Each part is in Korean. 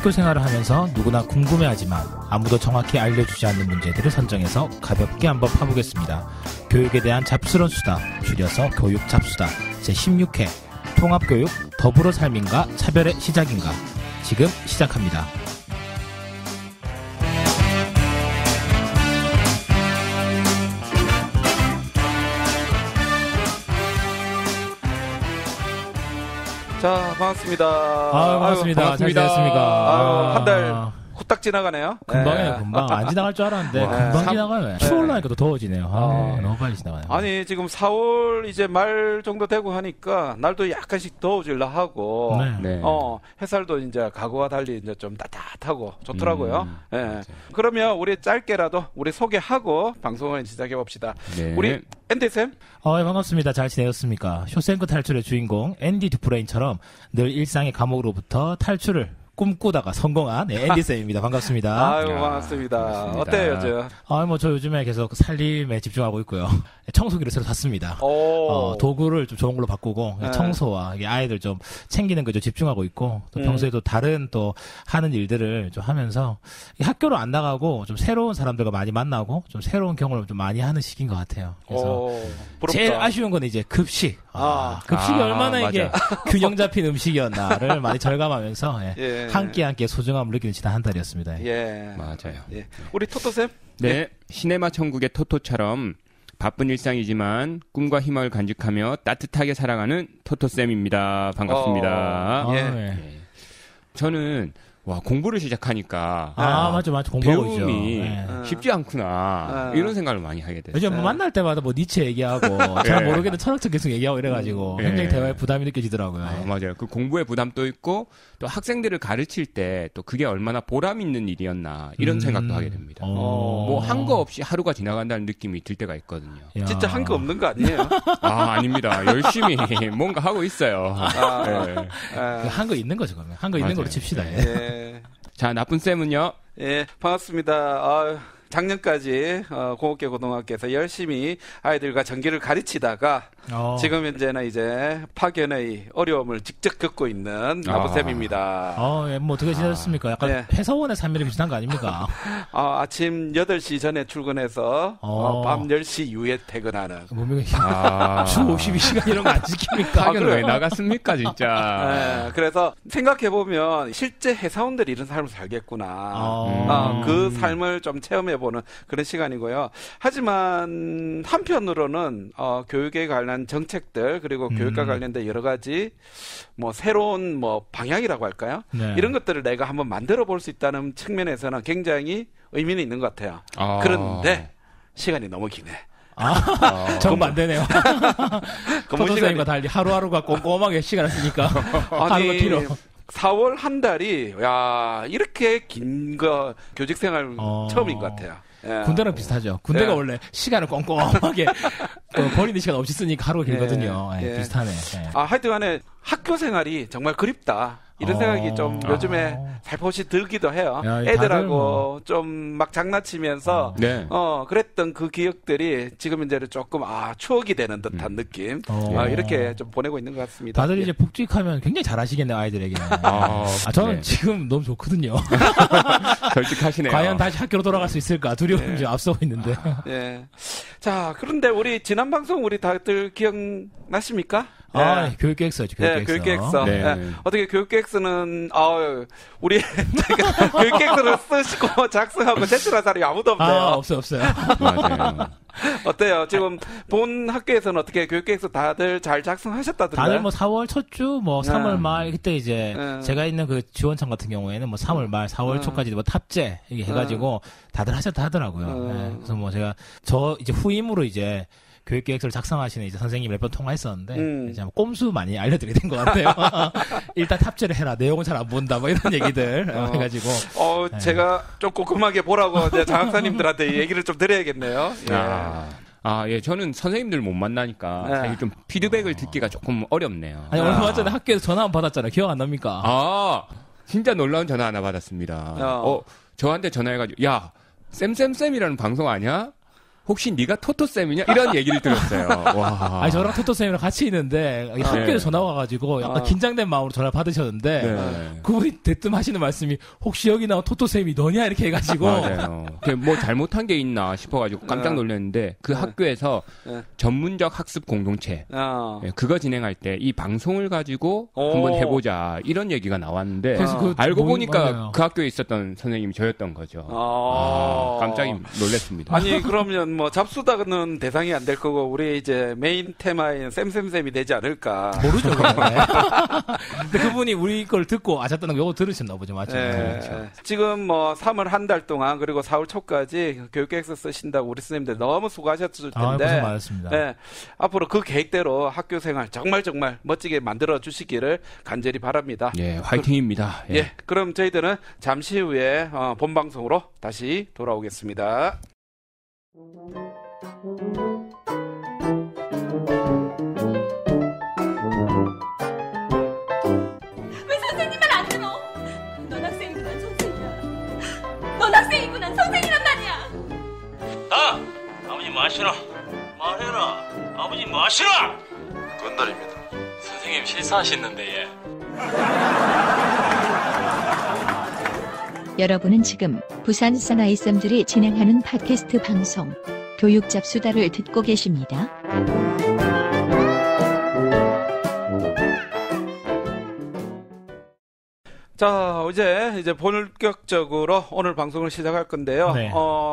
학교 생활을 하면서 누구나 궁금해하지만 아무도 정확히 알려주지 않는 문제들을 선정해서 가볍게 한번 파보겠습니다. 교육에 대한 잡스러운 수다, 줄여서 교육 잡수다 제16회 통합교육 더불어 삶인가 차별의 시작인가 지금 시작합니다. 자, 반갑습니다. 반갑습니다. 잘 지냈습니까? 한 달 후딱 지나가네요. 금방이에요, 금방. 안 지나갈 줄 알았는데, 금방 지나가요. 추울 나니까 또 더워지네요. 너무 빨리 지나가요. 아니, 지금 4월 이제 말 정도 되고 하니까, 날도 약간씩 더워질라 하고, 햇살도 이제 과거와 달리 이제 좀 따뜻하고 좋더라고요. 그러면 우리 짧게라도 우리 소개하고 방송을 시작해 봅시다. 네. 우리 앤디쌤? 반갑습니다. 잘 지내셨습니까? 쇼생크 탈출의 주인공 앤디 듀프레인처럼 늘 일상의 감옥으로부터 탈출을 꿈꾸다가 성공한 앤디쌤입니다. 반갑습니다. 아유, 반갑습니다. 어때요, 요즘? 저 요즘에 계속 살림에 집중하고 있고요. 청소기를 새로 샀습니다. 도구를 좀 좋은 걸로 바꾸고, 청소와 아이들 좀 챙기는 거 좀 집중하고 있고, 또 평소에도 다른 또 하는 일들을 좀 하면서, 학교로 안 나가고, 좀 새로운 사람들과 많이 만나고, 좀 새로운 경험을 좀 많이 하는 시기인 것 같아요. 그래서, 제일 아쉬운 건 이제 급식. 급식이 얼마나 이게 균형 잡힌 음식이었나를 많이 절감하면서, 함께 소중함을 느끼는 지난 한 달이었습니다. 맞아요. 우리 토토쌤? 네. 시네마 천국의 토토처럼 바쁜 일상이지만 꿈과 희망을 간직하며 따뜻하게 살아가는 토토쌤입니다. 반갑습니다. 저는 공부를 시작하니까 맞아 공부하고 있죠. 배움이 쉽지 않구나 이런 생각을 많이 하게 됐어요. 요즘 만날 때마다 니체 얘기하고 잘 모르겠는 철학적 계속 얘기하고 이래가지고 굉장히 대화에 부담이 느껴지더라고요. 맞아요. 그 공부에 부담도 있고 또 학생들을 가르칠 때 또 그게 얼마나 보람 있는 일이었나 이런 생각도 하게 됩니다. 한 거 없이 하루가 지나간다는 느낌이 들 때가 있거든요. 진짜 한 거 없는 거 아니에요? 아닙니다. 열심히 뭔가 하고 있어요. 한 거 있는 거죠, 그러면. 한 거 있는 걸로 칩시다. 자, 나쁜 쌤은요? 반갑습니다. 작년까지 공업계 고등학교에서 열심히 아이들과 전기를 가르치다가 지금 현재는 이제 파견의 어려움을 직접 겪고 있는 아부쌤입니다. 어떻게 지내셨습니까? 약간 회사원의 삶이랑 비슷한 거 아닙니까? 아침 8시 전에 출근해서 밤 10시 이후에 퇴근하는. 주 52시간 이런 거 안 지킵니까? 파견 왜 나갔습니까, 진짜? 그래서 생각해보면 실제 회사원들이 이런 삶을 살겠구나. 그 삶을 좀 체험해보는 그런 시간이고요. 하지만 한편으로는 교육에 관련 정책들 그리고 교육과 관련된 여러 가지 새로운 방향이라고 할까요? 이런 것들을 내가 한번 만들어 볼 수 있다는 측면에서는 굉장히 의미는 있는 것 같아요. 그런데 시간이 너무 기네. 정반대네요. 토토쌤과 달리 하루하루가 꼼꼼하게 시간을 쓰니까 하루가 길어. 4월 한 달이 이렇게 긴 거 교직 생활 처음인 것 같아요. 군대랑 비슷하죠. 군대가 원래 시간을 꼼꼼하게 버리는 시간 없이 쓰니까 하루가 길거든요. 비슷하네. 하여튼간에 학교 생활이 정말 그립다. 이런 생각이 좀 요즘에 살포시 들기도 해요. 애들하고 좀 막 장난치면서 그랬던 그 기억들이 지금 이제는 조금 추억이 되는 듯한 느낌 이렇게 좀 보내고 있는 것 같습니다. 다들 이제 복직하면 굉장히 잘하시겠네요, 아이들에게는. 저는 지금 너무 좋거든요. 솔직하시네요. 과연 다시 학교로 돌아갈 수 있을까 두려움이 좀 앞서고 있는데. 자, 그런데 우리 지난 방송 우리 다들 기억나십니까? 교육계획서죠. 교육계획서. 어떻게 교육계획서는 우리 교육계획서를 쓰시고 작성하고 제출할 사람이 아무도 없네요. 없어요. 맞아요. 어때요? 지금 본 학교에서는 어떻게 교육계획서 다들 잘 작성하셨다던가요? 다들 4월 첫 주, 3월 말 그때 이제 제가 있는 그 지원청 같은 경우에는 3월 말, 4월 초까지 탑재 이게 해가지고 다들 하셨다 하더라고요. 그래서 제가 이제 후임으로 이제 교육계획서를 작성하시는 이제 선생님 몇 번 통화했었는데 이제 꼼수 많이 알려드리게 된 것 같아요. 일단 탑재를 해라. 내용은 잘 안 본다. 이런 얘기들 해가지고. 제가 좀 꼼꼼하게 보라고 이제 장학사님들한테 얘기를 좀 드려야겠네요. 저는 선생님들 못 만나니까 사실 좀 피드백을 듣기가 조금 어렵네요. 얼마 전에 학교에서 전화 한번 받았잖아요. 기억 안 납니까? 진짜 놀라운 전화 하나 받았습니다. 저한테 전화해가지고 야, 쌤이라는 방송 아냐? 혹시 네가 토토쌤이냐? 이런 얘기를 들었어요. 와. 아니, 저랑 토토쌤이랑 같이 있는데, 학교에 전화가 와가지고, 약간 긴장된 마음으로 전화를 받으셨는데, 그분이 대뜸 하시는 말씀이, 혹시 여기 나온 토토쌤이 너냐? 이렇게 해가지고. 맞아요. 뭐 잘못한 게 있나 싶어가지고 깜짝 놀랐는데, 그 학교에서 전문적 학습 공동체, 그거 진행할 때 이 방송을 가지고 한번 해보자. 이런 얘기가 나왔는데, 알고 보니까 맞아요. 그 학교에 있었던 선생님이 저였던 거죠. 깜짝 놀랐습니다. 아니, 그러면 뭐 잡수다는 대상이 안 될 거고 우리 이제 메인 테마인 쌤쌤쌤이 되지 않을까. 모르죠. 근데 그분이 우리 걸 듣고 아셨다는 거 요거 들으셨나 보죠. 맞죠? 그렇죠. 지금 뭐 3월 한 달 동안 그리고 4월 초까지 교육계획서 쓰신다고 우리 선생님들 너무 수고하셨을 텐데. 고생 많으셨습니다. 네, 앞으로 그 계획대로 학교 생활 정말 멋지게 만들어 주시기를 간절히 바랍니다. 예, 화이팅입니다. 예, 그럼 저희들은 잠시 후에 본 방송으로 다시 돌아오겠습니다. 왜 선생님 말 안 들어? 넌 학생이고 난 선생이야. 넌 학생이고 난 선생이란 말이야. 아버지 마시라. 말해라. 아버지 마시라. 건달입니다. 선생님 실수하셨는데 예. 여러분은 지금 부산 사나이 쌤들이 진행하는 팟캐스트 방송 교육 잡수다를 듣고 계십니다. 자, 이제 본격적으로 오늘 방송을 시작할 건데요. 네.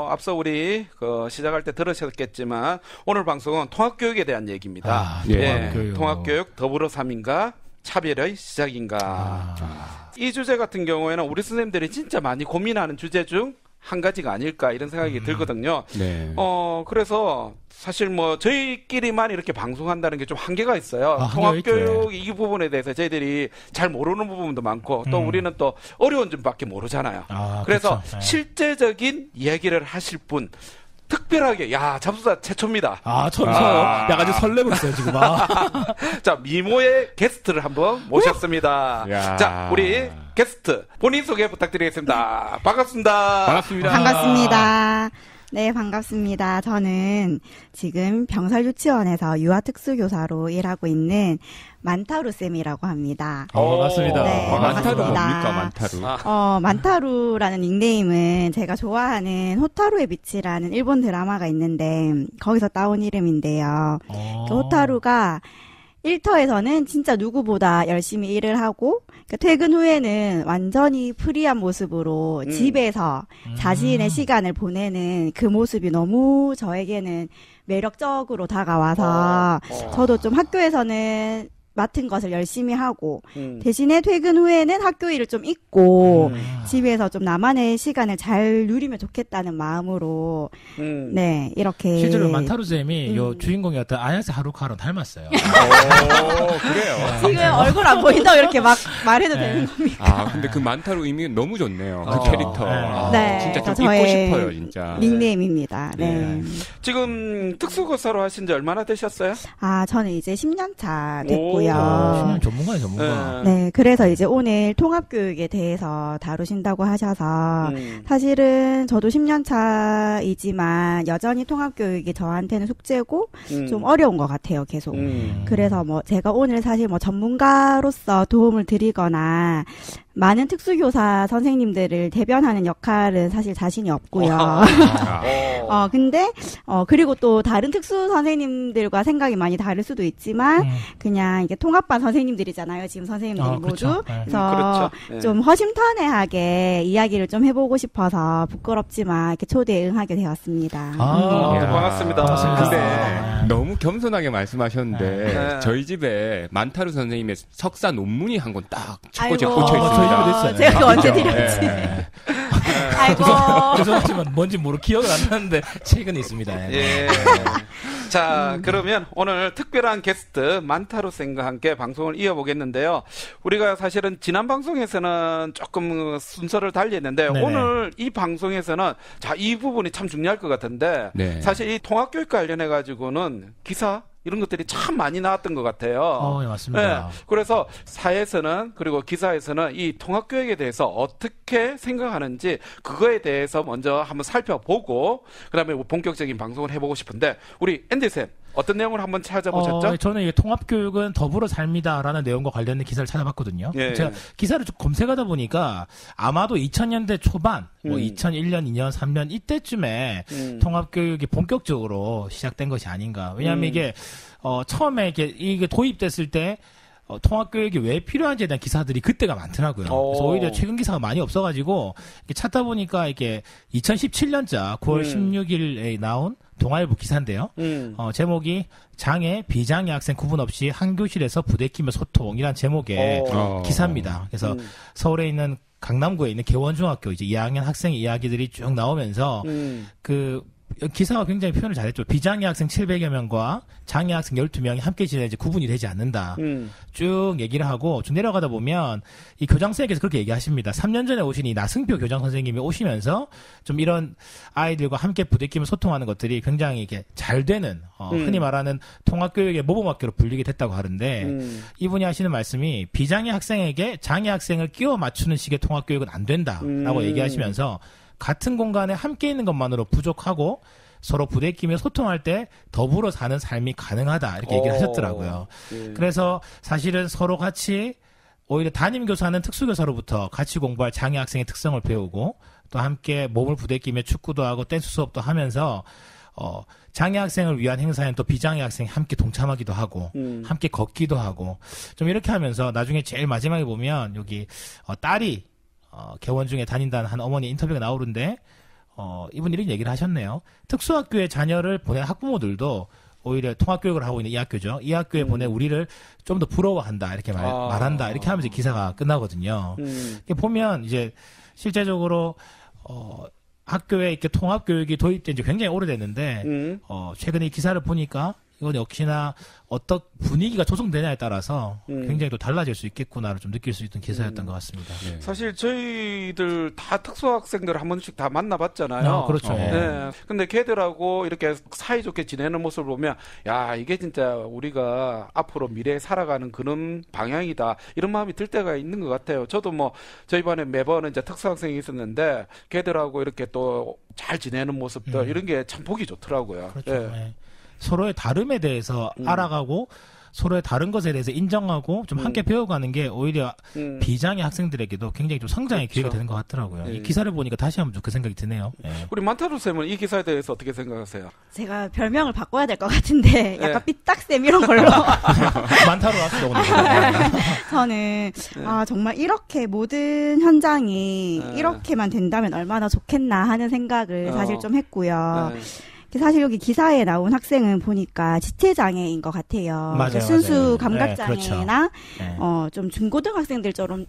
앞서 우리 시작할 때 들으셨겠지만 오늘 방송은 통합교육에 대한 얘기입니다. 통합교육. 통합교육 더불어 3인가 차별의 시작인가. 이 주제 같은 경우에는 우리 선생님들이 진짜 많이 고민하는 주제 중 한 가지가 아닐까 이런 생각이 들거든요. 네. 그래서 사실 뭐 저희끼리만 이렇게 방송한다는 게 좀 한계가 있어요. 통합교육 이 부분에 대해서 저희들이 잘 모르는 부분도 많고 또 우리는 또 어려운 점밖에 모르잖아요. 그래서 그렇죠. 실제적인 이야기를 하실 분 특별하게 잡수다 최초입니다. 약간 좀 설레고 있어요 지금. 자, 미모의 게스트를 한번 모셨습니다. 자, 우리 게스트 본인 소개 부탁드리겠습니다. 반갑습니다. 반갑습니다. 네, 반갑습니다. 저는 지금 병설유치원에서 유아특수교사로 일하고 있는 만타루쌤이라고 합니다. 반갑습니다. 네, 만타루 반갑습니다. 뭡니까, 만타루? 만타루라는 닉네임은 제가 좋아하는 호타루의 빛이라는 일본 드라마가 있는데 거기서 따온 이름인데요. 그 호타루가 일터에서는 진짜 누구보다 열심히 일을 하고 퇴근 후에는 완전히 프리한 모습으로 집에서 자신의 시간을 보내는 그 모습이 너무 저에게는 매력적으로 다가와서 저도 좀 학교에서는 맡은 것을 열심히 하고 대신에 퇴근 후에는 학교 일을 좀 잊고 집에서 좀 나만의 시간을 잘 누리면 좋겠다는 마음으로 네 이렇게 실제로 만타루 쌤이 요 주인공이었던 아야세 하루카랑 닮았어요. 그래요. 지금 얼굴 안 보인다고 이렇게 막 말해도 되는 겁니까? 근데 그 만타루 의미 너무 좋네요. 그 캐릭터. 네, 진짜 좀 잊고 싶어요, 진짜. 닉네임입니다. 네. 지금 특수고사로 하신 지 얼마나 되셨어요? 저는 이제 10년 차 됐고요. 전문가예요, 전문가. 네, 그래서 이제 오늘 통합교육에 대해서 다루신다고 하셔서 사실은 저도 10년 차이지만 여전히 통합교육이 저한테는 숙제고 좀 어려운 것 같아요, 계속. 그래서 뭐 제가 오늘 사실 뭐 전문가로서 도움을 드리거나 많은 특수교사 선생님들을 대변하는 역할은 사실 자신이 없고요. 근데, 그리고 또 다른 특수 선생님들과 생각이 많이 다를 수도 있지만, 그냥 이게 통합반 선생님들이잖아요. 지금 선생님들이 모두. 그렇죠. 그래서 좀 허심탄회하게 이야기를 좀 해보고 싶어서 부끄럽지만 이렇게 초대에 응하게 되었습니다. 반갑습니다. 근데 너무 겸손하게 말씀하셨는데, 저희 집에 만타루 선생님의 석사 논문이 한 권 딱 첫 번째 꽂혀 있습니다. 제가 언제 드렸지? 아이고. 죄송하지만 뭔지 기억을 안 나는데 책은 있습니다. 예. 자, 그러면 오늘 특별한 게스트 만타루 쌤과 함께 방송을 이어보겠는데요. 우리가 사실은 지난 방송에서는 조금 순서를 달리했는데 네네. 오늘 이 방송에서는 이 부분이 참 중요할 것 같은데 사실 이 통합교육 관련해 가지고는 기사 이런 것들이 참 많이 나왔던 것 같아요. 네, 맞습니다. 네, 그래서 사에서는 그리고 기사에서는 이 통합교육에 대해서 어떻게 생각하는지 그거에 대해서 먼저 한번 살펴보고 그다음에 본격적인 방송을 해보고 싶은데 우리 앤디쌤 어떤 내용을 한번 찾아보셨죠? 저는 이게 통합교육은 더불어 삶이다라는 내용과 관련된 기사를 찾아봤거든요. 예. 제가 기사를 좀 검색하다 보니까 아마도 2000년대 초반, 2001년, 2년, 3년 이때쯤에 통합교육이 본격적으로 시작된 것이 아닌가. 왜냐하면 이게 처음에 이게 도입됐을 때 통합교육이 왜 필요한지에 대한 기사들이 그때가 많더라고요. 그래서 오히려 최근 기사가 많이 없어가지고 찾다 보니까 이게 2017년자 9월 16일에 나온 동아일보 기사인데요. 제목이 장애, 비장애 학생 구분 없이 한 교실에서 부대끼며 소통이란 제목의 기사입니다. 그래서 서울에 있는 강남구에 있는 개원중학교 이제 2학년 학생 이야기들이 쭉 나오면서 기사가 굉장히 표현을 잘했죠. 비장애 학생 700여 명과 장애 학생 12명이 함께 지내야지 구분이 되지 않는다. 쭉 얘기를 하고 쭉 내려가다 보면 이 교장선생님께서 그렇게 얘기하십니다. 3년 전에 오신 이 나승표 교장 선생님이 오시면서 좀 이런 아이들과 함께 부대끼며 소통하는 것들이 굉장히 이게 잘 되는 흔히 말하는 통합교육의 모범학교로 불리게 됐다고 하는데 이분이 하시는 말씀이 비장애 학생에게 장애 학생을 끼워 맞추는 식의 통합교육은 안 된다라고 얘기하시면서 같은 공간에 함께 있는 것만으로 부족하고 서로 부대끼며 소통할 때 더불어 사는 삶이 가능하다 이렇게 얘기를 하셨더라고요. 그래서 사실은 서로 같이 오히려 담임교사는 특수교사로부터 같이 공부할 장애 학생의 특성을 배우고 또 함께 몸을 부대끼며 축구도 하고 댄스 수업도 하면서 장애 학생을 위한 행사엔 또 비장애 학생이 함께 동참하기도 하고 함께 걷기도 하고 좀 이렇게 하면서 나중에 제일 마지막에 보면 여기 딸이 개원 중에 다닌다는 한 어머니 인터뷰가 나오는데 이분 이런 얘기를 하셨네요. 특수학교에 자녀를 보낸 학부모들도 오히려 통합교육을 하고 있는 이 학교죠. 이 학교에 보낸 우리를 좀 더 부러워한다 이렇게 말한다 이렇게 하면서 기사가 끝나거든요. 보면 이제 실제적으로 학교에 이렇게 통합교육이 도입된 지 굉장히 오래됐는데 최근에 이 기사를 보니까 이건 역시나 어떤 분위기가 조성되냐에 따라서 굉장히 또 달라질 수 있겠구나를 좀 느낄 수 있던 기사였던 것 같습니다. 네. 사실 저희들 다 특수학생들 한 번씩 다 만나봤잖아요. 그렇죠. 네. 근데 걔들하고 이렇게 사이좋게 지내는 모습을 보면 야 이게 진짜 우리가 앞으로 미래에 살아가는 그런 방향이다 이런 마음이 들 때가 있는 것 같아요. 저도 뭐 저희 반에 매번 이제 특수학생이 있었는데 걔들하고 이렇게 또 잘 지내는 모습들 이런 게 참 보기 좋더라고요. 그렇죠. 네. 서로의 다름에 대해서 알아가고 서로의 다른 것에 대해서 인정하고 좀 함께 배워가는 게 오히려 비장애 학생들에게도 굉장히 좀 성장의 기회가 되는 것 같더라고요. 이 기사를 보니까 다시 한번 좀 그 생각이 드네요. 우리 만타루 쌤은 이 기사에 대해서 어떻게 생각하세요? 제가 별명을 바꿔야 될 것 같은데 약간 삐딱쌤 이런 걸로 만타루 왔어. 저는 정말 이렇게 모든 현장이 이렇게만 된다면 얼마나 좋겠나 하는 생각을 사실 좀 했고요. 사실 여기 기사에 나온 학생은 보니까 지체장애인 것 같아요. 맞아요, 순수 감각장애나 네, 그렇죠. 좀 중고등학생들처럼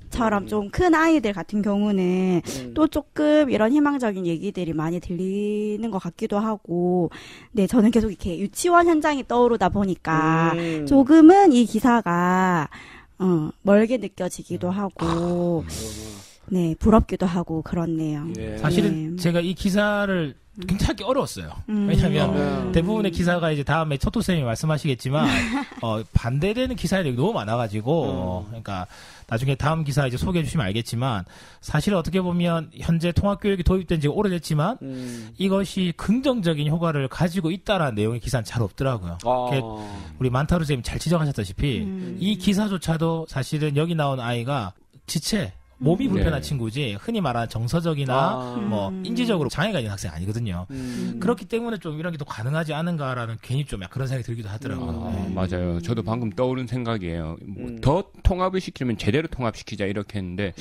좀 큰 아이들 같은 경우는 또 조금 이런 희망적인 얘기들이 많이 들리는 것 같기도 하고, 네 저는 계속 이렇게 유치원 현장이 떠오르다 보니까 조금은 이 기사가 멀게 느껴지기도 하고, 네 부럽기도 하고 그렇네요. 사실은 제가 이 기사를 찾기 어려웠어요. 왜냐하면 대부분의 기사가 이제 다음에 초토쌤이 말씀하시겠지만 반대되는 기사들이 너무 많아가지고 그러니까 나중에 다음 기사 이제 소개해 주시면 알겠지만 사실 어떻게 보면 현재 통합교육이 도입된 지 오래됐지만 이것이 긍정적인 효과를 가지고 있다라는 내용의 기사는 잘 없더라고요. 우리 만타루 선생님 잘 지적하셨다시피 이 기사조차도 사실은 여기 나온 아이가 지체 몸이 불편한 친구지 흔히 말하는 정서적이나 뭐 인지적으로 장애가 있는 학생이 아니거든요. 그렇기 때문에 좀 이런 게 또 가능하지 않은가라는 괜히 좀 그런 생각이 들기도 하더라고요. 맞아요. 저도 방금 떠오른 생각이에요. 더 통합을 시키려면 제대로 통합시키자 이렇게 했는데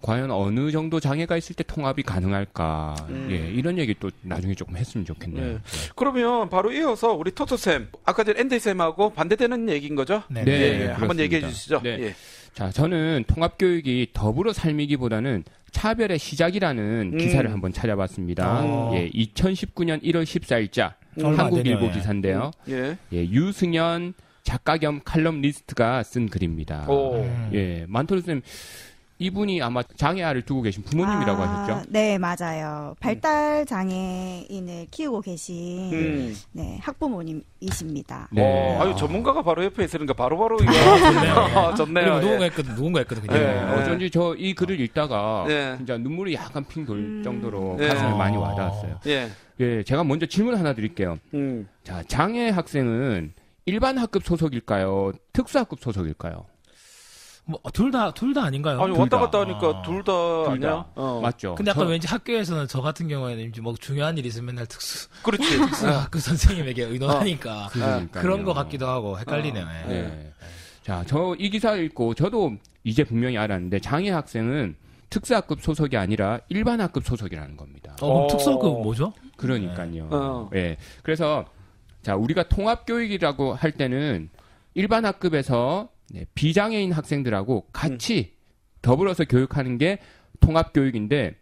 과연 어느 정도 장애가 있을 때 통합이 가능할까? 이런 얘기 또 나중에 조금 했으면 좋겠네요. 그러면 바로 이어서 우리 토토쌤, 아까 전에 앤디쌤하고 반대되는 얘기인 거죠? 네, 한번 얘기해 주시죠. 네. 자, 저는 통합교육이 더불어 삶이기보다는 차별의 시작이라는 기사를 한번 찾아봤습니다. 2019년 1월 14일자 한국일보 기사인데요. 유승연 작가 겸 칼럼니스트가 쓴 글입니다. 만토르 쌤, 이분이 아마 장애아를 두고 계신 부모님이라고 하셨죠? 네, 맞아요. 발달 장애인을 키우고 계신 네, 학부모님이십니다. 네. 아유, 전문가가 바로 옆에 있으니까 바로바로 이거 좋네요. 누군가 했거든요. 네. 어쩐지 저 이 글을 읽다가 진짜 눈물이 약간 핑 돌 정도로 가슴에 많이 와닿았어요. 예, 제가 먼저 질문 하나 드릴게요. 자, 장애 학생은 일반 학급 소속일까요? 특수학급 소속일까요? 뭐 둘 다 아닌가요? 아니 왔다 갔다 하니까 둘 다 아니야? 맞죠. 근데 약간 왠지 학교에서는 저 같은 경우에는 뭐 중요한 일 있으면 맨날 그렇지. 특수학급 선생님에게 의논하니까 그런 거 같기도 하고 헷갈리네요. 네. 자, 저 이 기사 읽고 저도 이제 분명히 알았는데 장애 학생은 특수학급 소속이 아니라 일반 학급 소속이라는 겁니다. 그럼 특수학급 뭐죠? 그러니까요. 네. 그래서 자, 우리가 통합교육이라고 할 때는 일반 학급에서 비장애인 학생들하고 같이 더불어서 교육하는 게 통합교육인데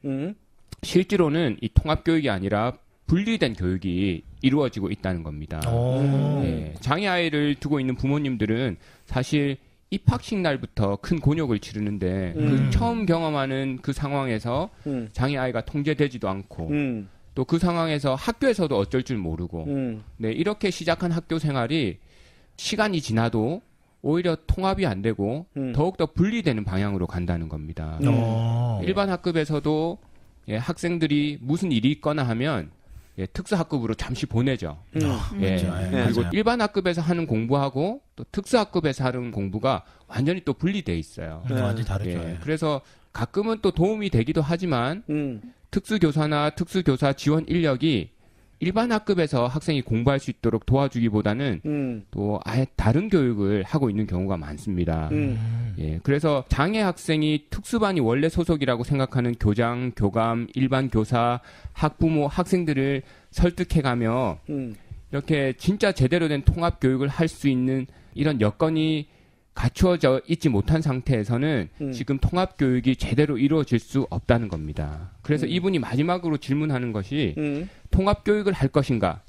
실제로는 이 통합교육이 아니라 분리된 교육이 이루어지고 있다는 겁니다. 장애 아이를 두고 있는 부모님들은 사실 입학식 날부터 큰 곤욕을 치르는데 그 처음 경험하는 그 상황에서 장애 아이가 통제되지도 않고 또 그 상황에서 학교에서도 어쩔 줄 모르고 네, 이렇게 시작한 학교 생활이 시간이 지나도 오히려 통합이 안 되고 더욱더 분리되는 방향으로 간다는 겁니다. 일반 학급에서도 학생들이 무슨 일이 있거나 하면 특수학급으로 잠시 보내죠. 그리고 일반 학급에서 하는 공부하고 또 특수학급에서 하는 공부가 완전히 또 분리돼 있어요. 완전히 다르죠. 그래서 가끔은 또 도움이 되기도 하지만 특수교사나 특수교사 지원 인력이 일반 학급에서 학생이 공부할 수 있도록 도와주기보다는 또 아예 다른 교육을 하고 있는 경우가 많습니다. 그래서 장애 학생이 특수반이 원래 소속이라고 생각하는 교장, 교감, 일반 교사, 학부모, 학생들을 설득해가며 이렇게 진짜 제대로 된 통합 교육을 할 수 있는 이런 여건이 갖추어져 있지 못한 상태에서는 지금 통합 교육이 제대로 이루어질 수 없다는 겁니다. 그래서 이분이 마지막으로 질문하는 것이 통합 교육을 할 것인가?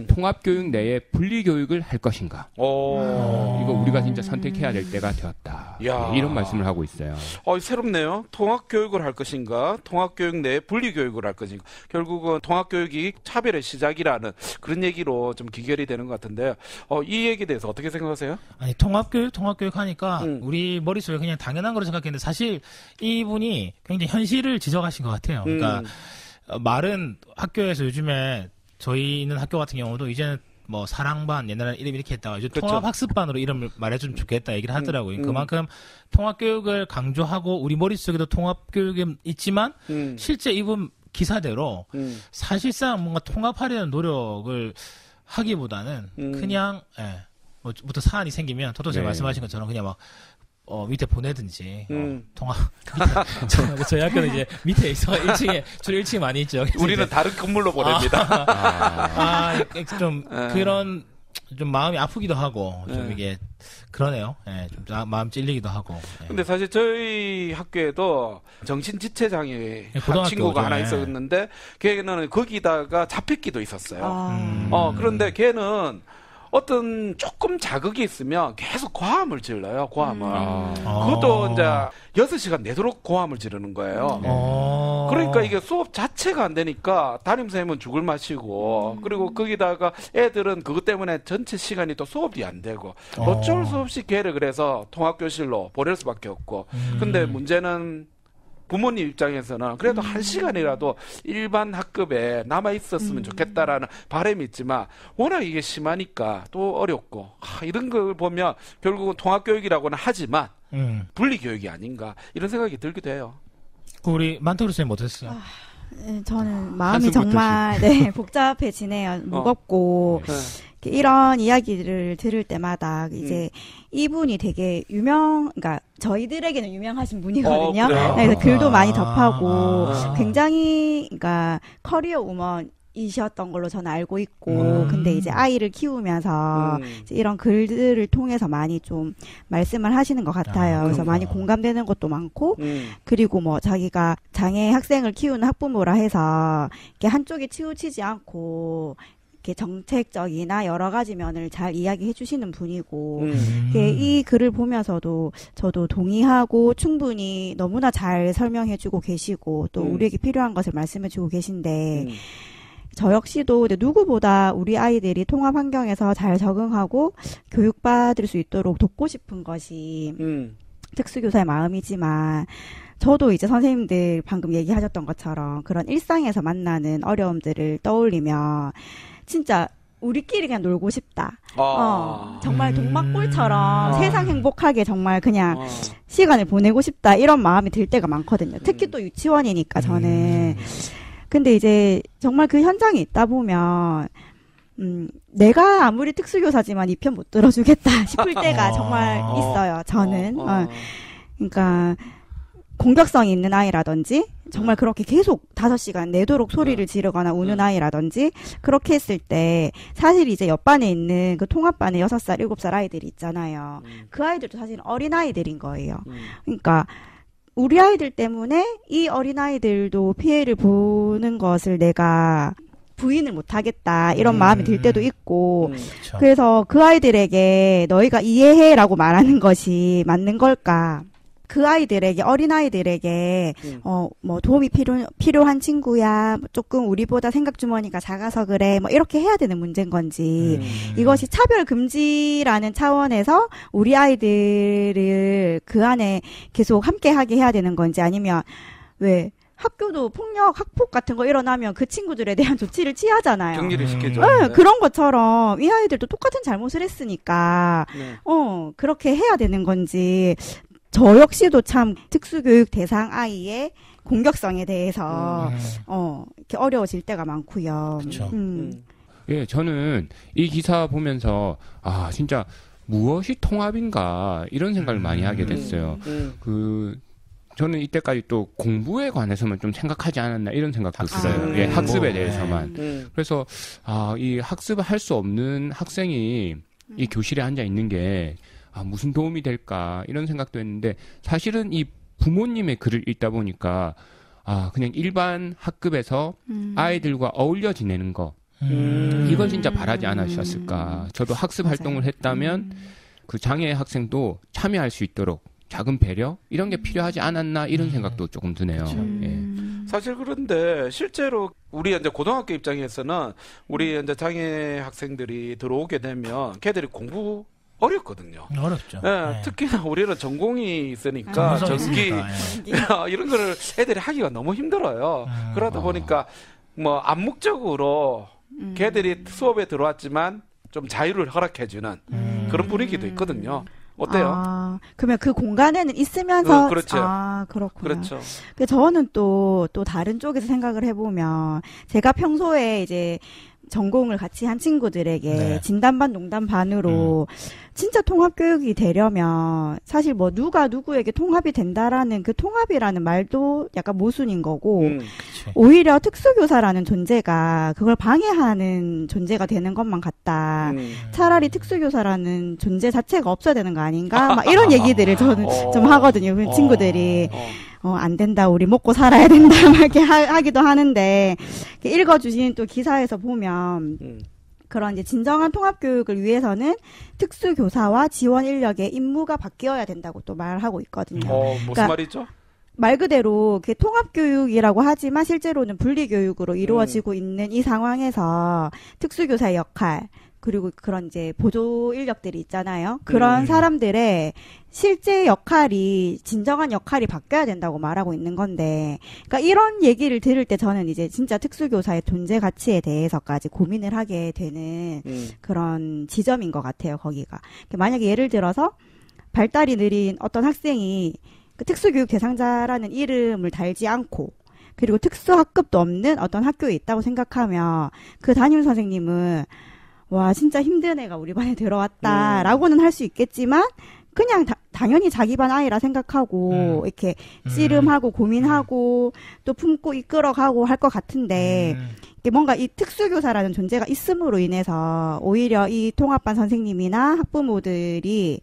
통합 교육 내에 분리 교육을 할 것인가? 이거 우리가 진짜 선택해야 될 때가 되었다. 네, 이런 말씀을 하고 있어요. 새롭네요. 통합 교육을 할 것인가? 통합 교육 내에 분리 교육을 할 것인가? 결국은 통합 교육이 차별의 시작이라는 그런 얘기로 좀 귀결이 되는 것 같은데 이 얘기에 대해서 어떻게 생각하세요? 아니 통합 교육 하니까 우리 머릿속에 그냥 당연한 거로 생각했는데 사실 이분이 굉장히 현실을 지적하신 것 같아요. 그러니까 말은 학교에서 요즘에 저희 있는 학교 같은 경우도 이제는 뭐 사랑반 옛날에 이름 이렇게 했다가 이제 그렇죠. 통합학습반으로 이름을 말해주면 좋겠다 얘기를 하더라고요. 그만큼 통합교육을 강조하고 우리 머릿속에도 통합교육이 있지만 실제 이분 기사대로 사실상 뭔가 통합하려는 노력을 하기보다는 그냥 뭐부터 사안이 생기면 토토 선생님 말씀하신 것처럼 그냥 막 밑에 보내든지, 통합, 저희 학교는 이제 밑에 있어, 1층에, 주로 1층에 많이 있죠. 우리는 다른 건물로 보냅니다. 좀, 그런, 좀 마음이 아프기도 하고, 좀 이게, 그러네요. 좀 마음 찔리기도 하고. 근데 사실 저희 학교에도 정신지체장애 친구가 하나 있었는데, 걔는 거기다가 잡혔기도 있었어요. 그런데 걔는, 어떤 조금 자극이 있으면 계속 고함을 질러요, 고함을. 그것도 이제 6시간 내도록 고함을 지르는 거예요. 그러니까 이게 수업 자체가 안 되니까 담임선생님은 죽을 맛이고, 그리고 거기다가 애들은 그것 때문에 전체 시간이 또 수업이 안 되고, 어쩔 수 없이 걔를 그래서 통합교실로 보낼 수밖에 없고, 근데 문제는 부모님 입장에서는 그래도 1시간이라도 일반 학급에 남아있었으면 좋겠다라는 바람이 있지만 워낙 이게 심하니까 또 어렵고 이런 걸 보면 결국은 통합교육이라고는 하지만 분리교육이 아닌가 이런 생각이 들기도 해요. 우리 만토르 선생님 어땠어요? 저는 마음이 정말 복잡해지네요. 무겁고 이런 이야기를 들을 때마다 이제 이분이 되게 그러니까 저희들에게는 유명하신 분이거든요. 그래서 글도 많이 접하고 굉장히 그러니까 커리어 우먼이셨던 걸로 저는 알고 있고 근데 이제 아이를 키우면서 이제 이런 글들을 통해서 많이 좀 말씀을 하시는 것 같아요. 그래서 많이 공감되는 것도 많고 그리고 뭐 자기가 장애 학생을 키우는 학부모라 해서 이렇게 한쪽에 치우치지 않고 이렇게 정책적이나 여러 가지 면을 잘 이야기해 주시는 분이고 이 글을 보면서도 저도 동의하고 충분히 너무나 잘 설명해 주고 계시고 또 우리에게 필요한 것을 말씀해 주고 계신데 저 역시도 누구보다 우리 아이들이 통합 환경에서 잘 적응하고 교육받을 수 있도록 돕고 싶은 것이 특수교사의 마음이지만 저도 이제 선생님들 방금 얘기하셨던 것처럼 그런 일상에서 만나는 어려움들을 떠올리면 진짜 우리끼리 그냥 놀고 싶다. 정말 동막골처럼 세상 행복하게 정말 그냥 시간을 보내고 싶다. 이런 마음이 들 때가 많거든요. 특히 또 유치원이니까 저는. 근데 이제 정말 그 현장에 있다 보면 내가 아무리 특수교사지만 이 편 못 들어주겠다 싶을 때가 정말 있어요. 저는. 그러니까 공격성이 있는 아이라든지 정말 그렇게 계속 5시간 내도록 소리를 지르거나 우는 아이라든지 그렇게 했을 때 사실 이제 옆반에 있는 그 통합반에 6살, 7살 아이들이 있잖아요. 그 아이들도 사실 어린아이들인 거예요. 그러니까 우리 아이들 때문에 이 어린아이들도 피해를 보는 것을 내가 부인을 못하겠다 이런 마음이 들 때도 있고 그래서 그 아이들에게 너희가 이해해라고 말하는 것이 맞는 걸까? 그 아이들에게 어린아이들에게 뭐 도움이 필요한 친구야 조금 우리보다 생각 주머니가 작아서 그래 뭐 이렇게 해야 되는 문제인 건지 이것이 차별 금지라는 차원에서 우리 아이들을 그 안에 계속 함께하게 해야 되는 건지 아니면 왜 학교도 폭력, 학폭 같은 거 일어나면 그 친구들에 대한 조치를 취하잖아요. 격리를 시켜줘. 그런 것처럼 이 아이들도 똑같은 잘못을 했으니까 그렇게 해야 되는 건지 저 역시도 참 특수교육 대상 아이의 공격성에 대해서 이렇게 어려워질 때가 많고요. 그렇죠. 예, 저는 이 기사 보면서 진짜 무엇이 통합인가 이런 생각을 많이 하게 됐어요. 저는 이때까지 또 공부에 관해서만 좀 생각하지 않았나 이런 생각도 들어요. 예, 학습에 대해서만. 그래서 이 학습을 할 수 없는 학생이 이 교실에 앉아 있는 게 무슨 도움이 될까 이런 생각도 했는데 사실은 이 부모님의 글을 읽다 보니까 그냥 일반 학급에서 아이들과 어울려 지내는 거 이걸 진짜 바라지 않으셨을까. 저도 학습 활동을 했다면 그 장애 학생도 참여할 수 있도록 작은 배려 이런 게 필요하지 않았나 이런 생각도 조금 드네요. 예. 사실 그런데 실제로 우리 이제 고등학교 입장에서는 우리 이제 장애 학생들이 들어오게 되면 걔들이 공부 어렵거든요. 어렵죠. 예, 특히나 우리는 전공이 있으니까 전기 이런 거를 애들이 하기가 너무 힘들어요. 그러다 보니까 뭐 암묵적으로 걔들이 수업에 들어왔지만 좀 자유를 허락해주는 그런 분위기도 있거든요. 어때요? 그러면 그 공간에는 있으면서 그렇죠. 그렇구나. 그렇죠. 저는 또 다른 쪽에서 생각을 해보면 제가 평소에 이제 전공을 같이 한 친구들에게 진단반 농담반으로 진짜 통합교육이 되려면 사실 뭐 누가 누구에게 통합이 된다라는 그 통합이라는 말도 약간 모순인 거고 오히려 특수교사라는 존재가 그걸 방해하는 존재가 되는 것만 같다. 차라리 특수교사라는 존재 자체가 없어야 되는 거 아닌가? 막 이런 얘기들을 저는 좀 하거든요. 그 친구들이. 안 된다, 우리 먹고 살아야 된다, 막 이렇게 하기도 하는데, 읽어주신 또 기사에서 보면, 그런 이제 진정한 통합교육을 위해서는 특수교사와 지원 인력의 임무가 바뀌어야 된다고 또 말하고 있거든요. 무슨 그러니까 말이죠? 말 그대로 통합교육이라고 하지만 실제로는 분리교육으로 이루어지고 있는 이 상황에서 특수교사의 역할, 그리고 그런 이제 보조 인력들이 있잖아요. 그런 사람들의 실제 역할이 진정한 역할이 바뀌어야 된다고 말하고 있는 건데, 그러니까 이런 얘기를 들을 때 저는 이제 진짜 특수교사의 존재 가치에 대해서까지 고민을 하게 되는 그런 지점인 것 같아요. 거기가 만약에 예를 들어서 발달이 느린 어떤 학생이 그 특수교육 대상자라는 이름을 달지 않고 그리고 특수학급도 없는 어떤 학교에 있다고 생각하면 그 담임 선생님은 와 진짜 힘든 애가 우리 반에 들어왔다라고는 할 수 있겠지만 그냥 당연히 자기 반 아이라 생각하고 이렇게 씨름하고 고민하고 또 품고 이끌어가고 할 것 같은데 이게 뭔가 이 특수교사라는 존재가 있음으로 인해서 오히려 이 통합반 선생님이나 학부모들이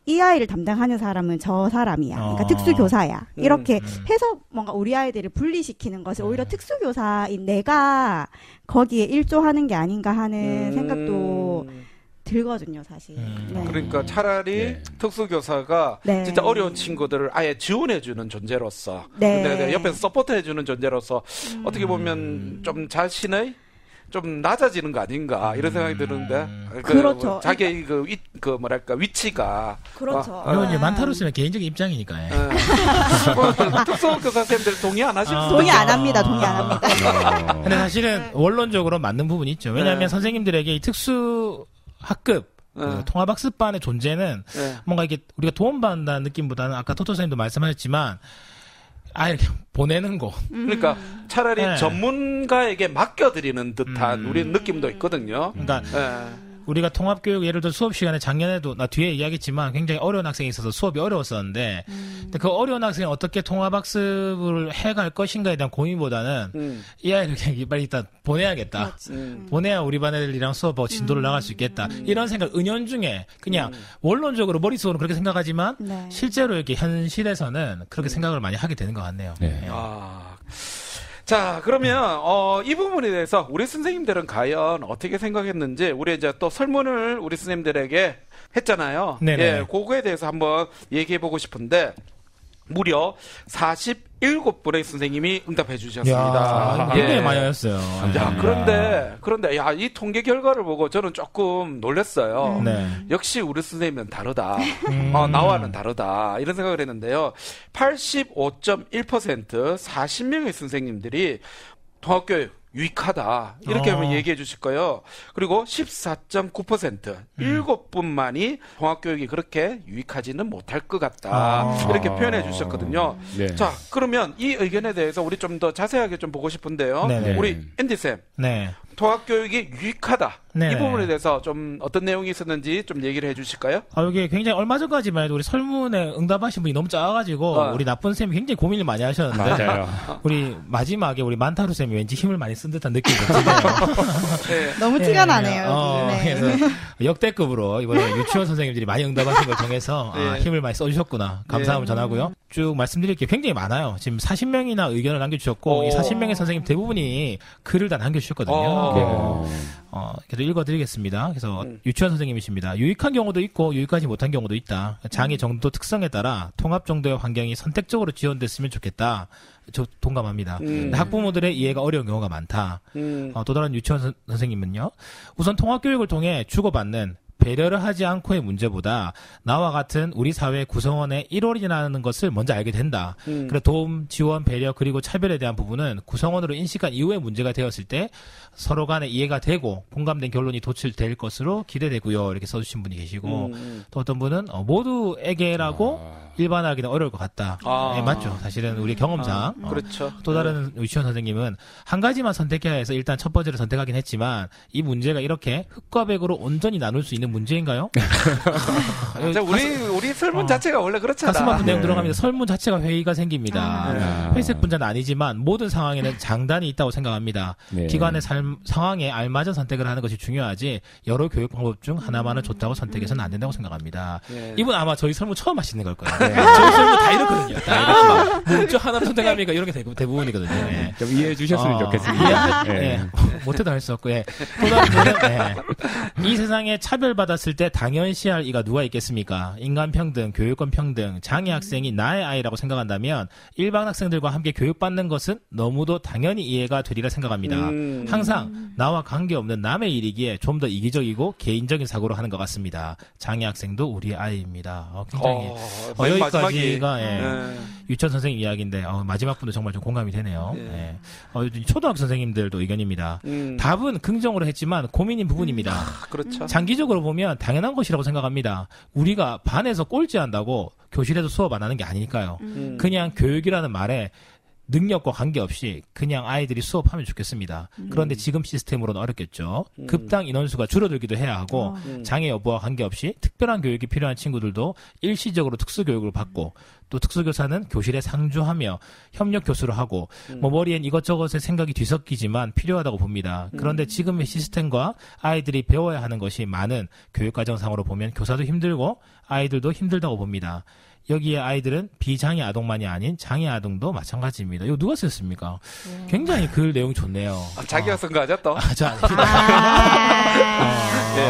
이 아이를 담당하는 사람은 저 사람이야. 그러니까 특수교사야. 이렇게 해서 뭔가 우리 아이들을 분리시키는 것을 오히려 특수교사인 내가 거기에 일조하는 게 아닌가 하는 생각도 들거든요, 사실. 네. 그러니까 차라리 특수교사가 진짜 어려운 친구들을 아예 지원해주는 존재로서, 근데 옆에서 서포트해주는 존재로서 어떻게 보면 좀 자신의 좀 낮아지는 거 아닌가 이런 생각이 드는데 그렇죠. 자기의 뭐랄까 위치가 그렇죠. 이건 이제 만타로 쓰면 개인적인 입장이니까. 특수교사 쌤들 동의 안 하실 수도 동의 안 합니다. 동의 안 합니다. 근데 사실은 원론적으로 맞는 부분이 있죠. 왜냐하면 선생님들에게 이 특수 학급 통합학습반의 존재는 뭔가 이게 우리가 도움받는다는 느낌보다는 아까 토토 선생님도 말씀하셨지만 이렇게 보내는 거. 그러니까 차라리 전문가에게 맡겨드리는 듯한 우리 느낌도 있거든요. 그러니까 우리가 통합교육 예를 들어 수업 시간에 작년에도 나 뒤에 이야기했지만 굉장히 어려운 학생이 있어서 수업이 어려웠었는데 근데 그 어려운 학생이 어떻게 통합학습을 해갈 것인가에 대한 고민보다는 이 아이를 그냥 빨리 일단 보내야겠다. 보내야 우리 반 애들이랑 수업하고 진도를 나갈 수 있겠다. 이런 생각 은연중에 그냥 원론적으로 머릿속으로 그렇게 생각하지만 실제로 이렇게 현실에서는 그렇게 생각을 많이 하게 되는 것 같네요. 자, 그러면 이 부분에 대해서 우리 선생님들은 과연 어떻게 생각했는지 우리 이제 또 설문을 우리 선생님들에게 했잖아요. 예, 그거에 대해서 한번 얘기해 보고 싶은데 무려 47분의 선생님이 응답해 주셨습니다. 굉장히 많이 하셨어요. 그런데 이 통계 결과를 보고 저는 조금 놀랐어요. 역시 우리 선생님은 다르다. 나와는 다르다. 이런 생각을 했는데요. 85.1% 40명의 선생님들이 통합교육 유익하다. 이렇게 하면 얘기해 주실 거예요. 그리고 14.9% 7분만이 통합교육이 그렇게 유익하지는 못할 것 같다. 이렇게 표현해 주셨거든요. 자, 그러면 이 의견에 대해서 우리 좀 더 자세하게 좀 보고 싶은데요. 우리 앤디쌤. 통합교육이 유익하다. 이 부분에 대해서 좀 어떤 내용이 있었는지 좀 얘기를 해 주실까요? 이게 굉장히 얼마 전까지만 해도 우리 설문에 응답하신 분이 너무 작아가지고 우리 나쁜 쌤이 굉장히 고민을 많이 하셨는데 우리 마지막에 우리 만타루 쌤이 왠지 힘을 많이 쓴 듯한 느낌이 드네요. 너무 티가 나네요. 그래서 역대급으로 이번에 유치원 선생님들이 많이 응답하신 걸 통해서 힘을 많이 써주셨구나. 감사함을 전하고요. 쭉 말씀드릴 게 굉장히 많아요. 지금 40명이나 의견을 남겨주셨고 이 40명의 선생님 대부분이 글을 다 남겨주셨거든요. 그래서 읽어드리겠습니다. 그래서 유치원 선생님이십니다. 유익한 경우도 있고 유익하지 못한 경우도 있다. 장애 정도 특성에 따라 통합 정도의 환경이 선택적으로 지원됐으면 좋겠다. 저 동감합니다. 학부모들의 이해가 어려운 경우가 많다. 또 다른 유치원 선생님은요. 우선 통합교육을 통해 주고받는 배려를 하지 않고의 문제보다 나와 같은 우리 사회 구성원의 일원이라는 것을 먼저 알게 된다. 그래 도움, 지원, 배려 그리고 차별에 대한 부분은 구성원으로 인식한 이후에 문제가 되었을 때 서로 간에 이해가 되고 공감된 결론이 도출될 것으로 기대되고요. 이렇게 써주신 분이 계시고 또 어떤 분은 모두에게라고 일반화하기는 어려울 것 같다. 맞죠. 사실은 우리 경험상. 그렇죠. 또 다른 유치원 선생님은 한 가지만 선택해야 해서 일단 첫 번째를 선택하긴 했지만 이 문제가 이렇게 흑과 백으로 온전히 나눌 수 있는 문제인가요? 우리 설문 자체가 원래 그렇잖아. 가슴 아픈 내용 들어가면 설문 자체가 회의가 생깁니다. 회색 분자는 아니지만 모든 상황에는 장단이 있다고 생각합니다. 기관의 상황에 알맞은 선택을 하는 것이 중요하지 여러 교육 방법 중 하나만은 좋다고 선택해서는 안 된다고 생각합니다. 이분 아마 저희 설문 처음 하시는 걸 거예요. 저희 설문 다 이렇거든요. 다 이렇게 뭐죠 하나를 선택합니까? 이런 게 대부분이거든요. 좀 이해해 주셨으면 좋겠습니다. 못해도 할 수 없고 또 다른 분은 이 세상에 차별받았을 때 당연시할 이가 누가 있겠습니까? 인간평등, 교육권 평등, 장애 학생이 나의 아이라고 생각한다면 일반 학생들과 함께 교육받는 것은 너무도 당연히 이해가 되리라 생각합니다. 항상 나와 관계없는 남의 일이기에 좀 더 이기적이고 개인적인 사고로 하는 것 같습니다. 장애 학생도 우리의 아이입니다. 굉장히 여기까지가 유치원 선생님 이야기인데 마지막 분도 정말 좀 공감이 되네요. 초등학교 선생님들도 의견입니다. 답은 긍정으로 했지만 고민인 부분입니다. 그렇죠. 장기적으로 보면 당연한 것이라고 생각합니다. 우리가 반에서 꼴찌한다고 교실에서 수업 안 하는 게 아니니까요. 그냥 교육이라는 말에 능력과 관계없이 그냥 아이들이 수업하면 좋겠습니다. 그런데 지금 시스템으로는 어렵겠죠. 급당 인원수가 줄어들기도 해야 하고 장애 여부와 관계없이 특별한 교육이 필요한 친구들도 일시적으로 특수교육을 받고 또 특수교사는 교실에 상주하며 협력 교수를 하고 뭐 머리엔 이것저것의 생각이 뒤섞이지만 필요하다고 봅니다. 그런데 지금의 시스템과 아이들이 배워야 하는 것이 많은 교육과정상으로 보면 교사도 힘들고 아이들도 힘들다고 봅니다. 여기에 아이들은 비장애 아동만이 아닌 장애 아동도 마찬가지입니다. 이거 누가 썼습니까? 굉장히 글 내용이 좋네요. 자기가 쓴 거 아니야 또? 저 아닙니다.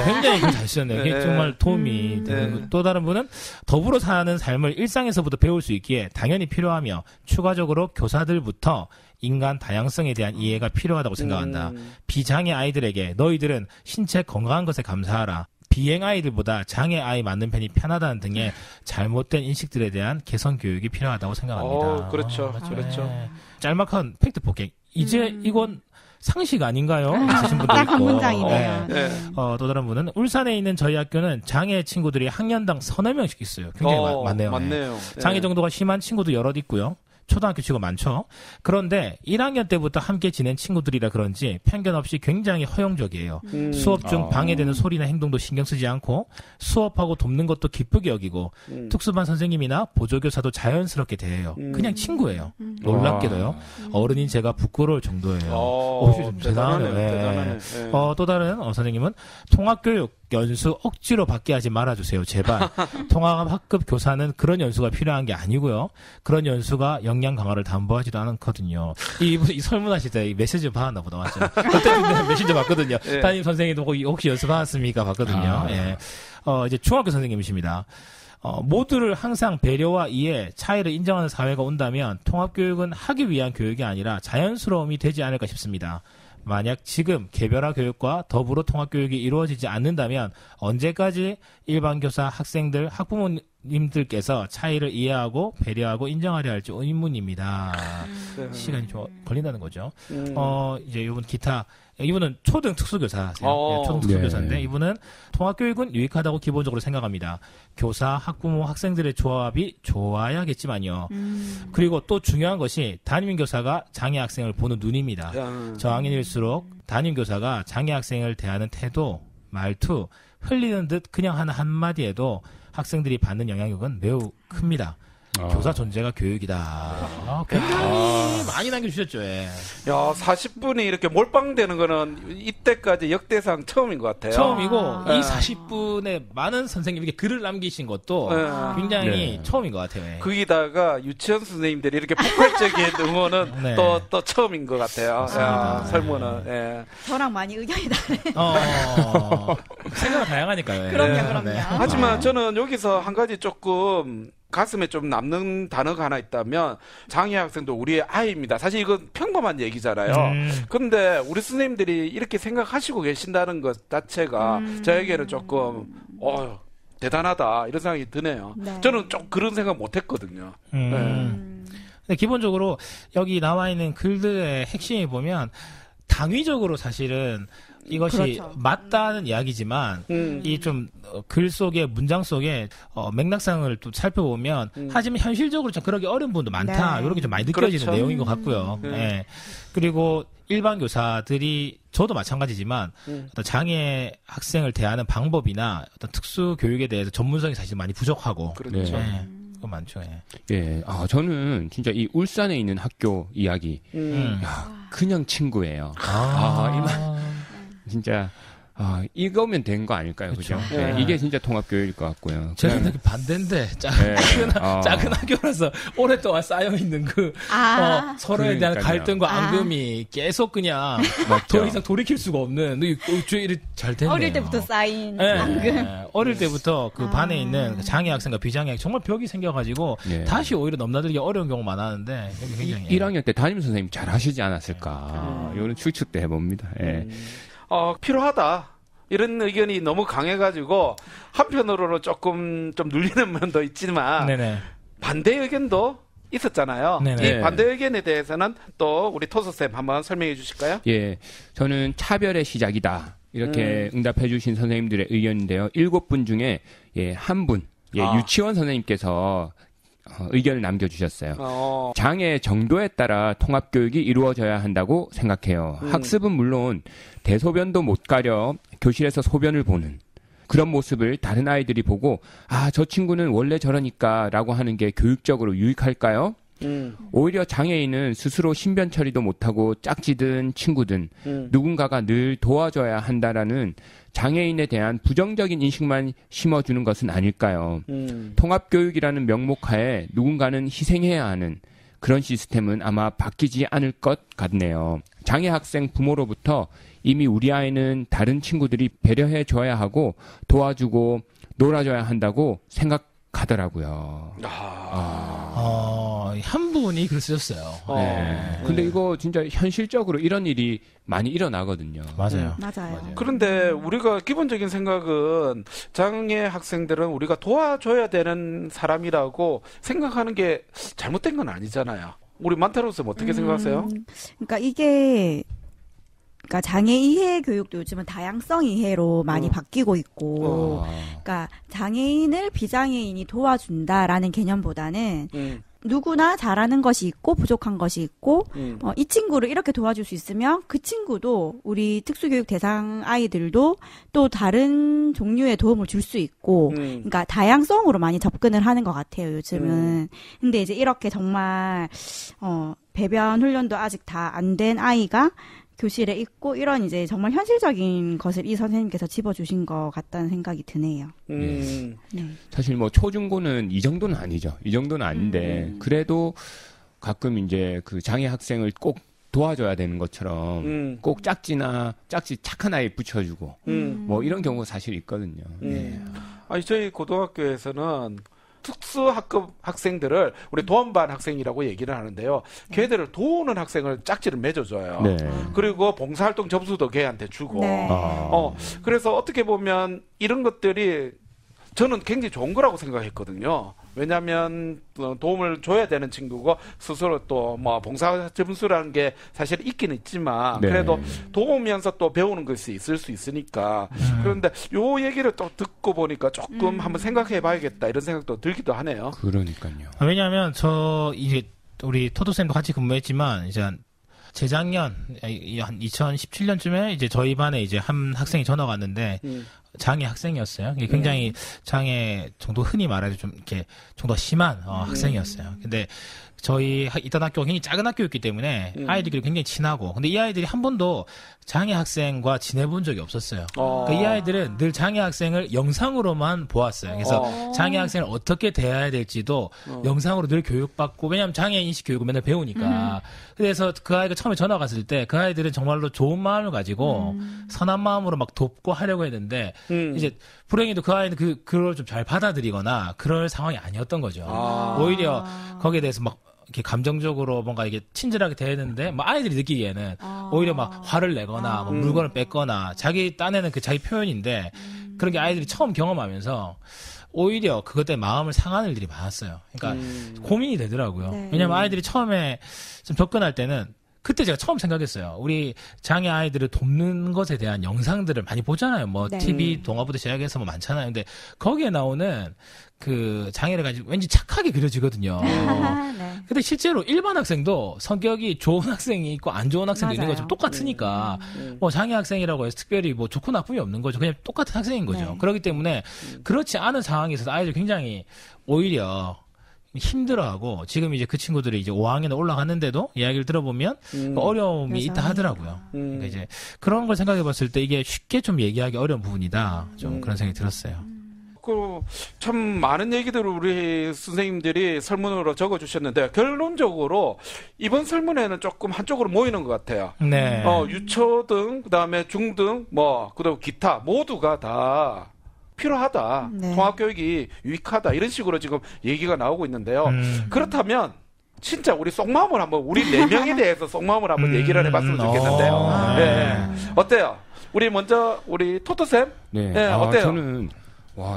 굉장히 글 잘 쓰셨네요. 이게 정말 도움이 되는. 또 다른 분은 더불어 사는 삶을 일상에서부터 배울 수 있기에 당연히 필요하며 추가적으로 교사들부터 인간 다양성에 대한 이해가 필요하다고 생각한다. 비장애 아이들에게 너희들은 신체 건강한 것에 감사하라. 비행 아이들보다 장애 아이 맞는 편이 편하다는 등의 잘못된 인식들에 대한 개선 교육이 필요하다고 생각합니다. 그렇죠. 그렇죠. 네. 짤막한 팩트 폭행. 이제 이건 상식 아닌가요? 있으신 분도 있고. 한 문장이네요. 네. 또 다른 분은 울산에 있는 저희 학교는 장애 친구들이 학년당 서너 명씩 있어요. 굉장히 많네요. 맞네요. 네. 장애 정도가 심한 친구도 여럿 있고요. 초등학교 치고 많죠. 그런데 1학년 때부터 함께 지낸 친구들이라 그런지 편견 없이 굉장히 허용적이에요. 수업 중 방해되는 소리나 행동도 신경 쓰지 않고 수업하고 돕는 것도 기쁘게 여기고 특수반 선생님이나 보조교사도 자연스럽게 대해요. 그냥 친구예요. 놀랍게도요. 어른인 제가 부끄러울 정도예요. 대단하네요. 대단하네. 또 다른 선생님은 통합교육 연수 억지로 받게 하지 말아주세요. 제발. 통합학급 교사는 그런 연수가 필요한 게 아니고요. 그런 연수가 역량 강화를 담보하지도 않거든요. 이 설문하실 때 이 메시지 받았나 보다. 맞죠? 그때 메시지 받거든요. 담임 선생님도 혹시 연수 받았습니까? 받거든요. 이제 중학교 선생님이십니다. 모두를 항상 배려와 이해, 차이를 인정하는 사회가 온다면 통합교육은 하기 위한 교육이 아니라 자연스러움이 되지 않을까 싶습니다. 만약 지금 개별화 교육과 더불어 통합교육이 이루어지지 않는다면 언제까지 일반 교사, 학생들, 학부모님들께서 차이를 이해하고 배려하고 인정하려 할지 의문입니다. 시간이 좀 걸린다는 거죠. 이제 이분 기타, 이분은 초등 특수교사세요. 초등 특수교사인데 이분은 통합교육은 유익하다고 기본적으로 생각합니다. 교사, 학부모, 학생들의 조합이 좋아야겠지만요. 그리고 또 중요한 것이 담임교사가 장애 학생을 보는 눈입니다. 저학년일수록 담임교사가 장애 학생을 대하는 태도, 말투, 흘리는 듯 그냥 하는 한마디에도 학생들이 받는 영향력은 매우 큽니다. 교사 존재가 교육이다. 굉장히 많이 남겨주셨죠. 예. 야, 40분이 이렇게 몰빵되는 거는 이때까지 역대상 처음인 것 같아요. 처음이고, 이 40분에 많은 선생님이 이렇게 글을 남기신 것도 굉장히 처음인 것 같아요. 예. 거기다가 유치원 선생님들이 이렇게 폭발적인 응원은 또 처음인 것 같아요. 설문은. 저랑 많이 의견이 다르네요. 생각은 다양하니까요. 그럼요. 하지만 저는 여기서 한 가지 조금 가슴에 좀 남는 단어가 하나 있다면 장애 학생도 우리의 아이입니다. 사실 이건 평범한 얘기잖아요. 그런데 우리 선생님들이 이렇게 생각하시고 계신다는 것 자체가 저에게는 조금 대단하다 이런 생각이 드네요. 네. 저는 좀 그런 생각 못했거든요. 근데 기본적으로 여기 나와 있는 글들의 핵심이 보면 당위적으로 사실은 이것이 맞다는 이야기지만 이 좀 글 속에 문장 속에 맥락상을 또 살펴보면 하지만 현실적으로 좀 그러기 어려운 부분도 많다. 이렇게 좀 많이 느껴지는 내용인 것 같고요. 네. 그리고 일반 교사들이 저도 마찬가지지만 어떤 장애 학생을 대하는 방법이나 어떤 특수 교육에 대해서 전문성이 사실 많이 부족하고 그렇죠. 그거 많죠. 저는 진짜 이 울산에 있는 학교 이야기 그냥 친구예요. 진짜 이거면 된 거 아닐까요, 그죠? 이게 진짜 통합교육일 것 같고요. 제가 되게 반대인데 작은 학교라서 오랫동안 쌓여 있는 서로에 대한 갈등과 앙금이 계속 그냥 더 이상 돌이킬 수가 없는 잘 됐네요. 어릴 때부터 쌓인 앙금. 어릴 때부터 그 반에 있는 장애 학생과 비장애 학생 정말 벽이 생겨가지고 다시 오히려 넘나들기 어려운 경우가 많았는데 굉장히 1학년 때 담임 선생님 잘 하시지 않았을까? 이거는 추측도 해봅니다. 필요하다. 이런 의견이 너무 강해가지고 한편으로는 조금 좀 눌리는 면도 있지만 반대 의견도 있었잖아요. 이 반대 의견에 대해서는 또 우리 토스쌤 한번 설명해 주실까요? 저는 차별의 시작이다. 이렇게 응답해 주신 선생님들의 의견인데요. 7분 중에 한 분, 유치원 선생님께서 의견을 남겨주셨어요. 장애 정도에 따라 통합교육이 이루어져야 한다고 생각해요. 학습은 물론 대소변도 못 가려 교실에서 소변을 보는 그런 모습을 다른 아이들이 보고 저 친구는 원래 저러니까 라고 하는 게 교육적으로 유익할까요? 오히려 장애인은 스스로 신변 처리도 못하고 짝지든 친구든 누군가가 늘 도와줘야 한다라는 장애인에 대한 부정적인 인식만 심어주는 것은 아닐까요? 통합교육이라는 명목하에 누군가는 희생해야 하는 그런 시스템은 아마 바뀌지 않을 것 같네요. 장애 학생 부모로부터 이미 우리 아이는 다른 친구들이 배려해줘야 하고 도와주고 놀아줘야 한다고 생각하더라고요. 한 분이 글 쓰셨어요. 네. 근데 이거 진짜 현실적으로 이런 일이 많이 일어나거든요. 맞아요. 맞아요. 그런데 우리가 기본적인 생각은 장애 학생들은 우리가 도와줘야 되는 사람이라고 생각하는 게 잘못된 건 아니잖아요. 우리 만타로스 어떻게 생각하세요? 그러니까 이게 그러니까 장애 이해 교육도 요즘은 다양성 이해로 많이 바뀌고 있고, 그러니까 장애인을 비장애인이 도와준다라는 개념보다는 누구나 잘하는 것이 있고 부족한 것이 있고 이 친구를 이렇게 도와줄 수 있으면 그 친구도 우리 특수교육 대상 아이들도 또 다른 종류의 도움을 줄 수 있고 그러니까 다양성으로 많이 접근을 하는 것 같아요 요즘은. 근데 이제 이렇게 정말 배변 훈련도 아직 다 안 된 아이가 교실에 있고 이런 이제 정말 현실적인 것을 이 선생님께서 짚어주신 것 같다는 생각이 드네요. 네. 사실 뭐 초중고는 이 정도는 아니죠. 이 정도는 아닌데 그래도 가끔 이제 그 장애 학생을 꼭 도와줘야 되는 것처럼 꼭 짝지 착한 아이 붙여주고 뭐 이런 경우가 사실 있거든요. 아니 저희 고등학교에서는 특수학급 학생들을 우리 도원반 학생이라고 얘기를 하는데요. 걔들을 도우는 학생을 짝지를 맺어줘요. 네. 그리고 봉사활동 접수도 걔한테 주고. 네. 그래서 어떻게 보면 이런 것들이 저는 굉장히 좋은 거라고 생각했거든요. 왜냐하면 도움을 줘야 되는 친구고 스스로 또 뭐 봉사 점수라는 게 사실 있긴 있지만 네. 그래도 도우면서 또 배우는 것이 있을 수 있으니까 그런데 요 얘기를 또 듣고 보니까 조금 한번 생각해봐야겠다 이런 생각도 들기도 하네요. 그러니까요. 왜냐하면 저 이제 우리 토도쌤도 같이 근무했지만 이제 재작년 한 2017년쯤에 이제 저희 반에 이제 한 학생이 전화가 왔는데. 장애 학생이었어요. 굉장히 장애 정도 흔히 말해도 좀 이렇게 좀 더 심한 학생이었어요. 근데 저희 있던 학교가 굉장히 작은 학교였기 때문에 아이들끼리 굉장히 친하고 근데 이 아이들이 한 번도 장애 학생과 지내본 적이 없었어요. 그러니까 이 아이들은 늘 장애 학생을 영상으로만 보았어요. 그래서 장애 학생을 어떻게 대해야 될지도 영상으로 늘 교육받고 왜냐하면 장애 인식 교육을 맨날 배우니까 그래서 그 아이가 처음에 전화 갔을 때 그 아이들은 정말로 좋은 마음을 가지고 선한 마음으로 막 돕고 하려고 했는데 이제 불행히도 그 아이는 그걸 좀 잘 받아들이거나 그럴 상황이 아니었던 거죠. 오히려 거기에 대해서 막 이렇게 감정적으로 뭔가 이게 친절하게 대했는데 막 아이들이 느끼기에는 오히려 막 화를 내거나 뭐 물건을 뺏거나 자기 딴에는 그 자기 표현인데 그런 게 아이들이 처음 경험하면서 오히려 그것 때문에 마음을 상하는 일들이 많았어요. 그러니까 고민이 되더라고요. 네. 왜냐면 아이들이 처음에 좀 접근할 때는 그때 제가 처음 생각했어요. 우리 장애 아이들을 돕는 것에 대한 영상들을 많이 보잖아요. 뭐 네. TV 동화부터 시작해서 뭐 많잖아요. 근데 거기에 나오는 그 장애를 가지고 왠지 착하게 그려지거든요. 네. 근데 실제로 일반 학생도 성격이 좋은 학생이 있고 안 좋은 학생도 있는 것처럼 똑같으니까 뭐 장애 학생이라고 해서 특별히 뭐 좋고 나쁨이 없는 거죠. 그냥 똑같은 학생인 거죠. 네. 그렇기 때문에 그렇지 않은 상황에서 아이들 굉장히 오히려 힘들어하고 지금 이제 그 친구들이 이제 5학년에 올라갔는데도 이야기를 들어보면 어려움이 있다 하더라고요. 그러니까 이제 그런 걸 생각해봤을 때 이게 쉽게 좀 얘기하기 어려운 부분이다. 좀 그런 생각이 들었어요. 참 많은 얘기들을 우리 선생님들이 설문으로 적어주셨는데 결론적으로 이번 설문에는 조금 한쪽으로 모이는 것 같아요. 네. 유초등, 그다음에 중등, 그다음 기타 모두가 다 필요하다. 네. 통합교육이 유익하다. 이런 식으로 지금 얘기가 나오고 있는데요. 그렇다면 진짜 우리 속마음을 한번 우리 4명에 대해서 속마음을 한번 얘기를 해봤으면 좋겠는데요. 네. 어때요? 우리 먼저 우리 토토쌤? 네. 어때요? 저는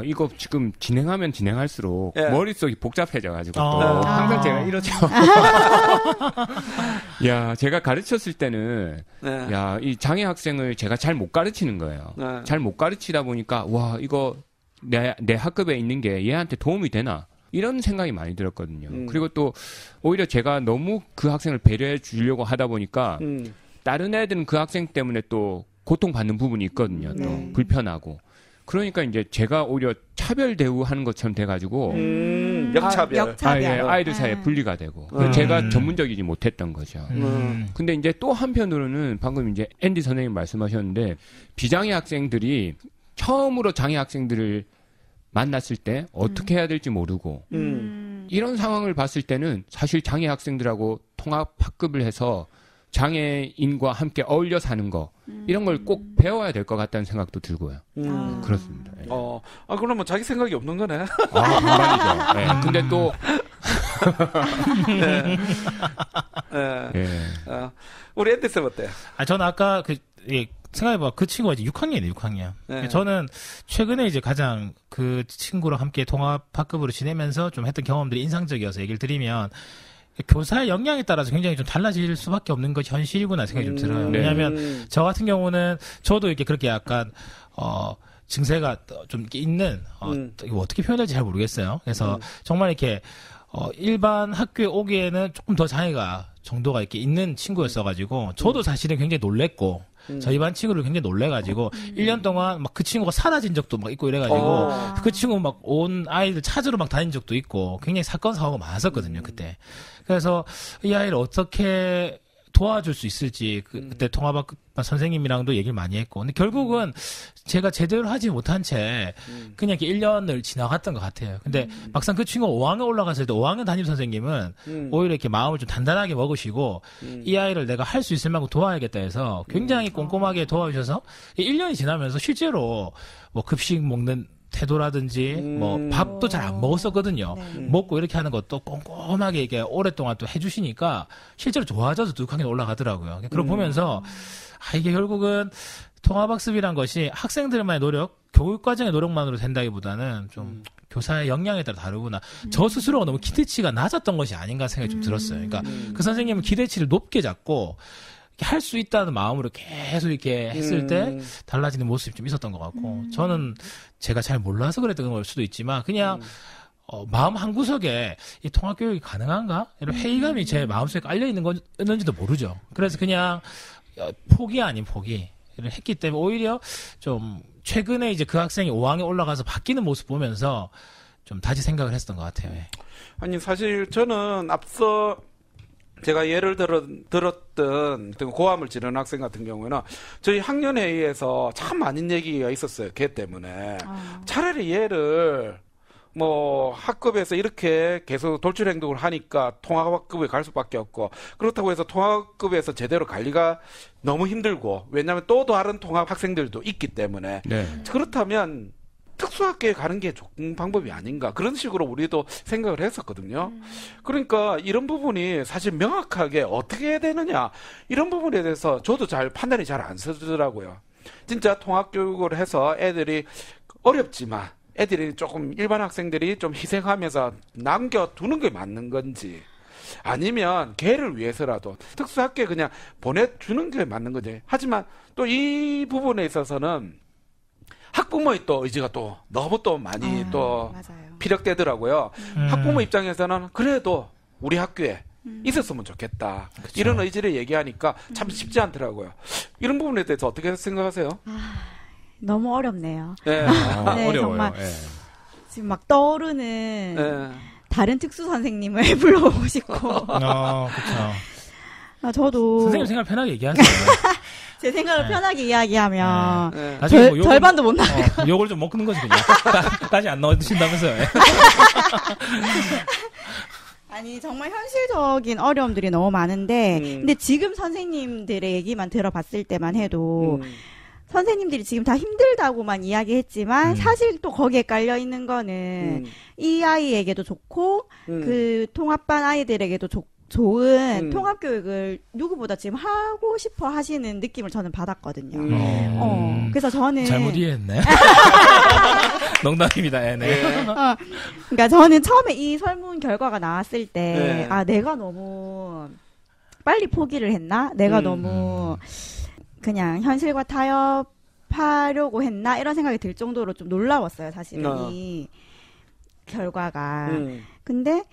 이거 지금 진행하면 진행할수록 머릿속이 복잡해져가지고 또 항상 제가 이러죠. 야, 제가 가르쳤을 때는 이 장애 학생을 제가 잘 못 가르치는 거예요. 잘 못 가르치다 보니까 이거 내 학급에 있는 게 얘한테 도움이 되나? 이런 생각이 많이 들었거든요. 그리고 또 오히려 제가 너무 그 학생을 배려해 주려고 하다 보니까 다른 애들은 그 학생 때문에 또 고통받는 부분이 있거든요. 또 불편하고. 그러니까 이제 제가 오히려 차별 대우하는 것처럼 돼가지고 역차별. 아이들 사이에 분리가 되고 제가 전문적이지 못했던 거죠. 근데 이제 또 한편으로는 방금 이제 앤디 선생님 말씀하셨는데 비장애 학생들이 처음으로 장애 학생들을 만났을 때 어떻게 해야 될지 모르고 이런 상황을 봤을 때는 사실 장애 학생들하고 통합 학급을 해서 장애인과 함께 어울려 사는 거 이런 걸 꼭 배워야 될 것 같다는 생각도 들고요. 그렇습니다. 네. 그러면 자기 생각이 없는 거네. 반반이죠. 네. 근데 또 우리 앤디쌤 어때요? 저는 아까 생각해봐. 그 친구가 이제 6학년이에요, 6학년. 네. 저는 최근에 이제 가장 그 친구랑 함께 통합학급으로 지내면서 좀 했던 경험들이 인상적이어서 얘기를 드리면 교사의 역량에 따라서 굉장히 좀 달라질 수밖에 없는 것이 현실이구나 생각이 좀 들어요. 왜냐하면 저 같은 경우는 저도 이렇게 그렇게 약간 증세가 좀 있는 이거 어떻게 표현할지 잘 모르겠어요. 그래서 정말 이렇게 일반 학교에 오기에는 조금 더 장애가 정도가 이렇게 있는 친구였어가지고 저도 사실은 굉장히 놀랬고 저희 반 친구를 굉장히 놀래가지고 1년 동안 막 그 친구가 사라진 적도 막 있고 이래가지고 그 친구 막 온 아이들 찾으러 막 다닌 적도 있고 굉장히 사건 사고가 많았었거든요 그때. 그래서 이 아이를 어떻게 도와줄 수 있을지 그때 통합학급 선생님이랑도 얘기를 많이 했고 근데 결국은 제가 제대로 하지 못한 채 그냥 이렇게 1년을 지나갔던 것 같아요. 근데 막상 그 친구가 5학년 올라갔을 때 5학년 담임 선생님은 오히려 이렇게 마음을 좀 단단하게 먹으시고 이 아이를 내가 할 수 있을 만큼 도와야겠다 해서 굉장히 꼼꼼하게 도와주셔서 1년이 지나면서 실제로 뭐 급식 먹는 태도라든지 뭐 밥도 잘 안 먹었었거든요. 먹고 이렇게 하는 것도 꼼꼼하게 이게 오랫동안 또 해주시니까 실제로 좋아져서 6학년 올라가더라고요. 그걸 보면서 이게 결국은 통합학습이란 것이 학생들만의 노력, 교육과정의 노력만으로 된다기보다는 좀 교사의 역량에 따라 다르구나. 저 스스로가 너무 기대치가 낮았던 것이 아닌가 생각이 좀 들었어요. 그러니까 그 선생님은 기대치를 높게 잡고 할 수 있다는 마음으로 계속 이렇게 했을 때 달라지는 모습이 좀 있었던 것 같고 저는 제가 잘 몰라서 그랬던 걸 수도 있지만 그냥 마음 한구석에 이 통합교육이 가능한가? 이런 회의감이 제 마음속에 깔려있는 건지도 모르죠. 그래서 그냥 포기 아닌 포기를 했기 때문에 오히려 좀 최근에 이제 그 학생이 5학년 올라가서 바뀌는 모습 보면서 좀 다시 생각을 했었던 것 같아요. 아니 사실 저는 앞서 제가 예를 들었던 고함을 지르는 학생 같은 경우에는 저희 학년회의에서 참 많은 얘기가 있었어요. 걔 때문에. 차라리 얘를 뭐 학급에서 이렇게 계속 돌출 행동을 하니까 통합학급에 갈 수밖에 없고 그렇다고 해서 통합급에서 제대로 관리가 너무 힘들고 왜냐하면 또 다른 통합 학생들도 있기 때문에 그렇다면 특수학교에 가는 게 좋은 방법이 아닌가 그런 식으로 우리도 생각을 했었거든요. 그러니까 이런 부분이 사실 명확하게 어떻게 해야 되느냐 이런 부분에 대해서 저도 판단이 잘 안 서더라고요. 진짜 통합교육을 해서 애들이 어렵지만 애들이 조금 일반 학생들이 좀 희생하면서 남겨두는 게 맞는 건지 아니면 걔를 위해서라도 특수학교에 그냥 보내주는 게 맞는 건지 하지만 또 이 부분에 있어서는 학부모의 또 의지가 또 너무 또 많이 또 맞아요. 피력되더라고요. 학부모 입장에서는 그래도 우리 학교에 있었으면 좋겠다. 그쵸. 이런 의지를 얘기하니까 참 쉽지 않더라고요. 이런 부분에 대해서 어떻게 생각하세요? 너무 어렵네요. 네. 네, 어려워요. 정말 지금 막 떠오르는 다른 특수 선생님을 불러보고 싶고. 그렇죠. 저도 선생님 생각 편하게 얘기하세요. 제 생각을 편하게 이야기하면 절반도 못 나가요. 욕을 좀 먹는 거지 그냥. 다시 안 넣어주신다면서요. 아니 정말 현실적인 어려움들이 너무 많은데 근데 지금 선생님들의 얘기만 들어봤을 때만 해도 선생님들이 지금 다 힘들다고만 이야기했지만 사실 또 거기에 깔려 있는 거는 이 아이에게도 좋고 그 통합반 아이들에게도 좋은 통합교육을 누구보다 지금 하고 싶어 하시는 느낌을 저는 받았거든요. 그래서 저는 잘못 이해했네. 농담입니다. 그러니까 저는 처음에 이 설문 결과가 나왔을 때 내가 너무 빨리 포기를 했나? 내가 너무 그냥 현실과 타협하려고 했나? 이런 생각이 들 정도로 좀 놀라웠어요. 사실은 결과가. 근데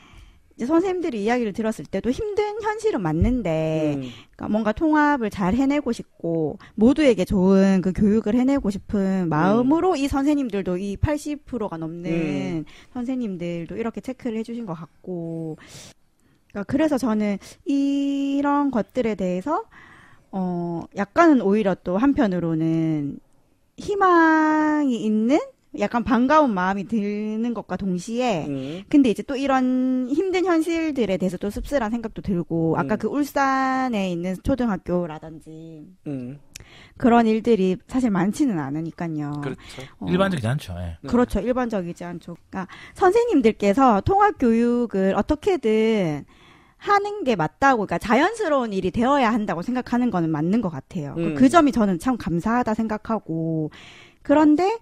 이제 선생님들이 이야기를 들었을 때도 힘든 현실은 맞는데 그러니까 뭔가 통합을 잘 해내고 싶고 모두에게 좋은 그 교육을 해내고 싶은 마음으로 이 선생님들도 이 80%가 넘는 선생님들도 이렇게 체크를 해주신 것 같고 그러니까 그래서 저는 이런 것들에 대해서 약간은 오히려 또 한편으로는 희망이 있는 약간 반가운 마음이 드는 것과 동시에 근데 이제 또 이런 힘든 현실들에 대해서 또 씁쓸한 생각도 들고 아까 그 울산에 있는 초등학교라든지 그런 일들이 사실 많지는 않으니까요. 그렇죠. 일반적이지 않죠. 예. 그렇죠. 일반적이지 않죠. 그러니까 선생님들께서 통합교육을 어떻게든 하는 게 맞다고, 그러니까 자연스러운 일이 되어야 한다고 생각하는 거는 맞는 것 같아요. 그 점이 저는 참 감사하다 생각하고 그런데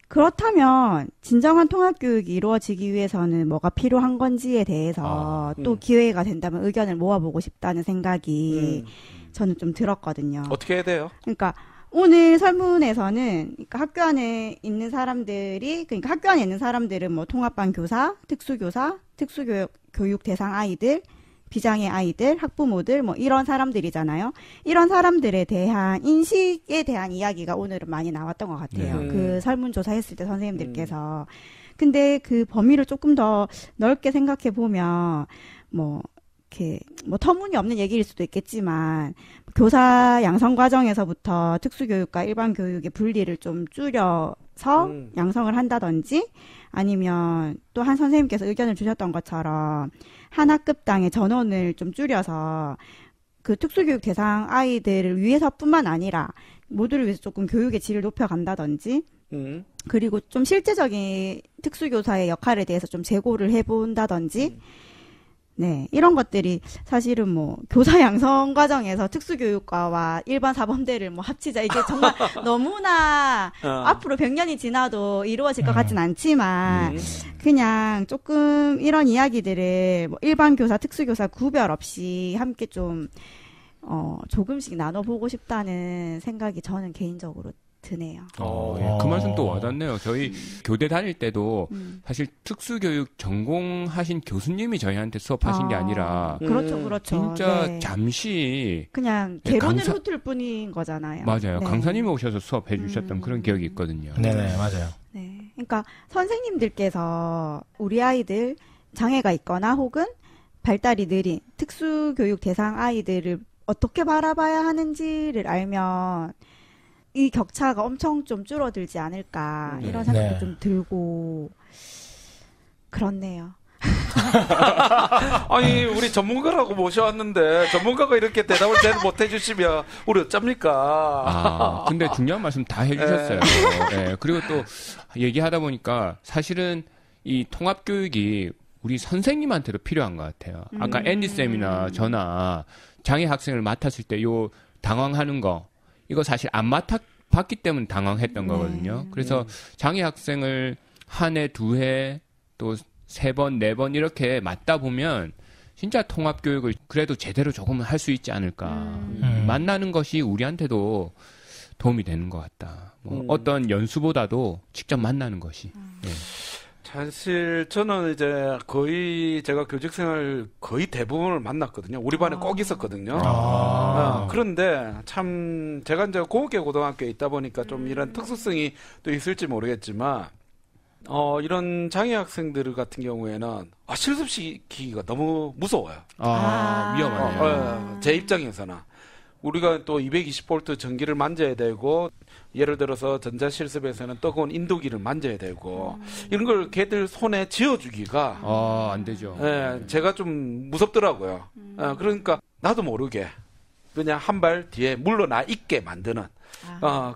그렇다면 진정한 통합교육이 이루어지기 위해서는 뭐가 필요한 건지에 대해서 또 기회가 된다면 의견을 모아보고 싶다는 생각이 저는 좀 들었거든요. 어떻게 해야 돼요? 그러니까 오늘 설문에서는 그러니까 학교 안에 있는 사람들이 그러니까 학교 안에 있는 사람들은 뭐 통합반 교사, 특수교사, 특수교육 대상 아이들, 비장애 아이들, 학부모들 뭐 이런 사람들이잖아요. 이런 사람들에 대한 인식에 대한 이야기가 오늘은 많이 나왔던 것 같아요. 그 설문조사 했을 때 선생님들께서. 근데 그 범위를 조금 더 넓게 생각해 보면 뭐 이렇게 뭐 터무니없는 얘기일 수도 있겠지만 교사 양성 과정에서부터 특수교육과 일반 교육의 분리를 좀 줄여서 양성을 한다든지 아니면 또 한 선생님께서 의견을 주셨던 것처럼 한 학급당의 전원을 좀 줄여서 그 특수교육 대상 아이들을 위해서뿐만 아니라 모두를 위해서 조금 교육의 질을 높여간다든지 그리고 좀 실제적인 특수교사의 역할에 대해서 좀 재고를 해본다든지 네, 이런 것들이 사실은 뭐 교사 양성 과정에서 특수교육과와 일반 사범대를 뭐 합치자 이게 정말 너무나 앞으로 100년이 지나도 이루어질 것 같진 않지만 그냥 조금 이런 이야기들을 뭐 일반 교사, 특수교사 구별 없이 함께 좀 조금씩 나눠보고 싶다는 생각이 저는 개인적으로 드네요. 예, 그 말씀 또 와닿네요. 저희 교대 다닐 때도 사실 특수교육 전공하신 교수님이 저희한테 수업하신 게 아니라 그렇죠. 진짜 네. 잠시 그냥 개론을 훑을 뿐인 거잖아요. 맞아요. 네. 강사님이 오셔서 수업해 주셨던 그런 기억이 있거든요. 네네, 맞아요. 네, 그러니까 선생님들께서 우리 아이들 장애가 있거나 혹은 발달이 느린 특수교육 대상 아이들을 어떻게 바라봐야 하는지를 알면 이 격차가 엄청 좀 줄어들지 않을까 이런 생각도 좀 들고 그렇네요. 아니 우리 전문가라고 모셔왔는데 전문가가 이렇게 대답을 잘 못해 주시면 우리 어쩝니까? 근데 중요한 말씀 다 해주셨어요. 네, 그리고 또 얘기하다 보니까 사실은 이 통합교육이 우리 선생님한테도 필요한 것 같아요. 아까 앤디쌤이나 저나 장애 학생을 맡았을 때 요 당황하는 거 이거 사실 안 맡아봤기 때문에 당황했던 거거든요. 그래서 장애 학생을 한 해, 두 해, 또 3번, 4번 이렇게 맡다 보면 진짜 통합교육을 그래도 제대로 조금은 할 수 있지 않을까. 만나는 것이 우리한테도 도움이 되는 것 같다. 뭐 어떤 연수보다도 직접 만나는 것이. 네. 사실 저는 이제 거의 제가 교직생활 거의 대부분을 만났거든요. 우리 반에 꼭 있었거든요. 그런데 참 제가 이제 공업계 고등학교에 있다 보니까 좀 이런 특수성이 또 있을지 모르겠지만 이런 장애 학생들 같은 경우에는 실습시키기가 너무 무서워요. 위험하네요. 제 입장에서는. 우리가 또 220V 전기를 만져야 되고 예를 들어서 전자실습에서는 뜨거운 인도기를 만져야 되고 이런 걸 걔들 손에 쥐어주기가 안 되죠. 제가 좀 무섭더라고요. 그러니까 나도 모르게 그냥 한 발 뒤에 물러나 있게 만드는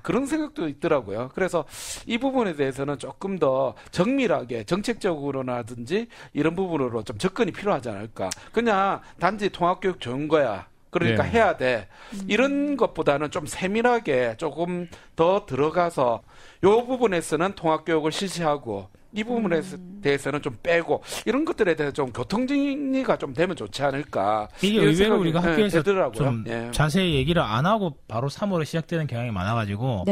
그런 생각도 있더라고요. 그래서 이 부분에 대해서는 조금 더 정밀하게 정책적으로나든지 이런 부분으로 좀 접근이 필요하지 않을까. 그냥 단지 통합교육 좋은 거야. 그러니까 해야 돼. 이런 것보다는 좀 세밀하게 조금 더 들어가서 요 부분에서는 통합교육을 실시하고 이 부분에 대해서는 좀 빼고 이런 것들에 대해서 좀 교통정리가 좀 되면 좋지 않을까. 이게 의외로 우리가 학교에서 좀 자세히 얘기를 안 하고 바로 3월에 시작되는 경향이 많아가지고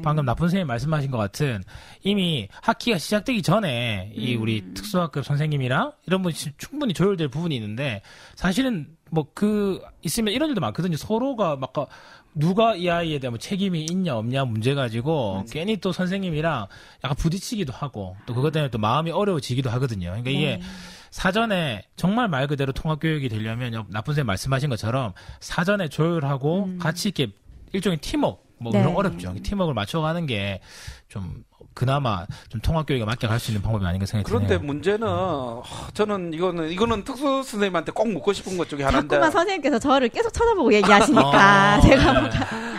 방금 나쁜 선생님 말씀하신 것 같은 이미 학기가 시작되기 전에 이 우리 특수학급 선생님이랑 이런 분이 충분히 조율될 부분이 있는데 사실은 뭐 있으면 이런 일도 많거든요. 서로가 막 누가 이 아이에 대한 뭐 책임이 있냐 없냐 문제 가지고 괜히 또 선생님이랑 약간 부딪히기도 하고 또 그것 때문에 또 마음이 어려워지기도 하거든요. 그러니까 이게 사전에 정말 말 그대로 통합교육이 되려면 나쁜 선생님 말씀하신 것처럼 사전에 조율하고 같이 이렇게 일종의 팀워크 뭐 그런 어렵죠. 팀워크를 맞춰가는 게 좀 그나마 좀 통합교육에 맞게 갈 수 있는 방법이 아닌가 생각이 드네요. 그런데 문제는 저는 이거는 특수 선생님한테 꼭 묻고 싶은 것 중에 하나인데 자꾸만 선생님께서 저를 계속 쳐다보고 얘기하시니까 제가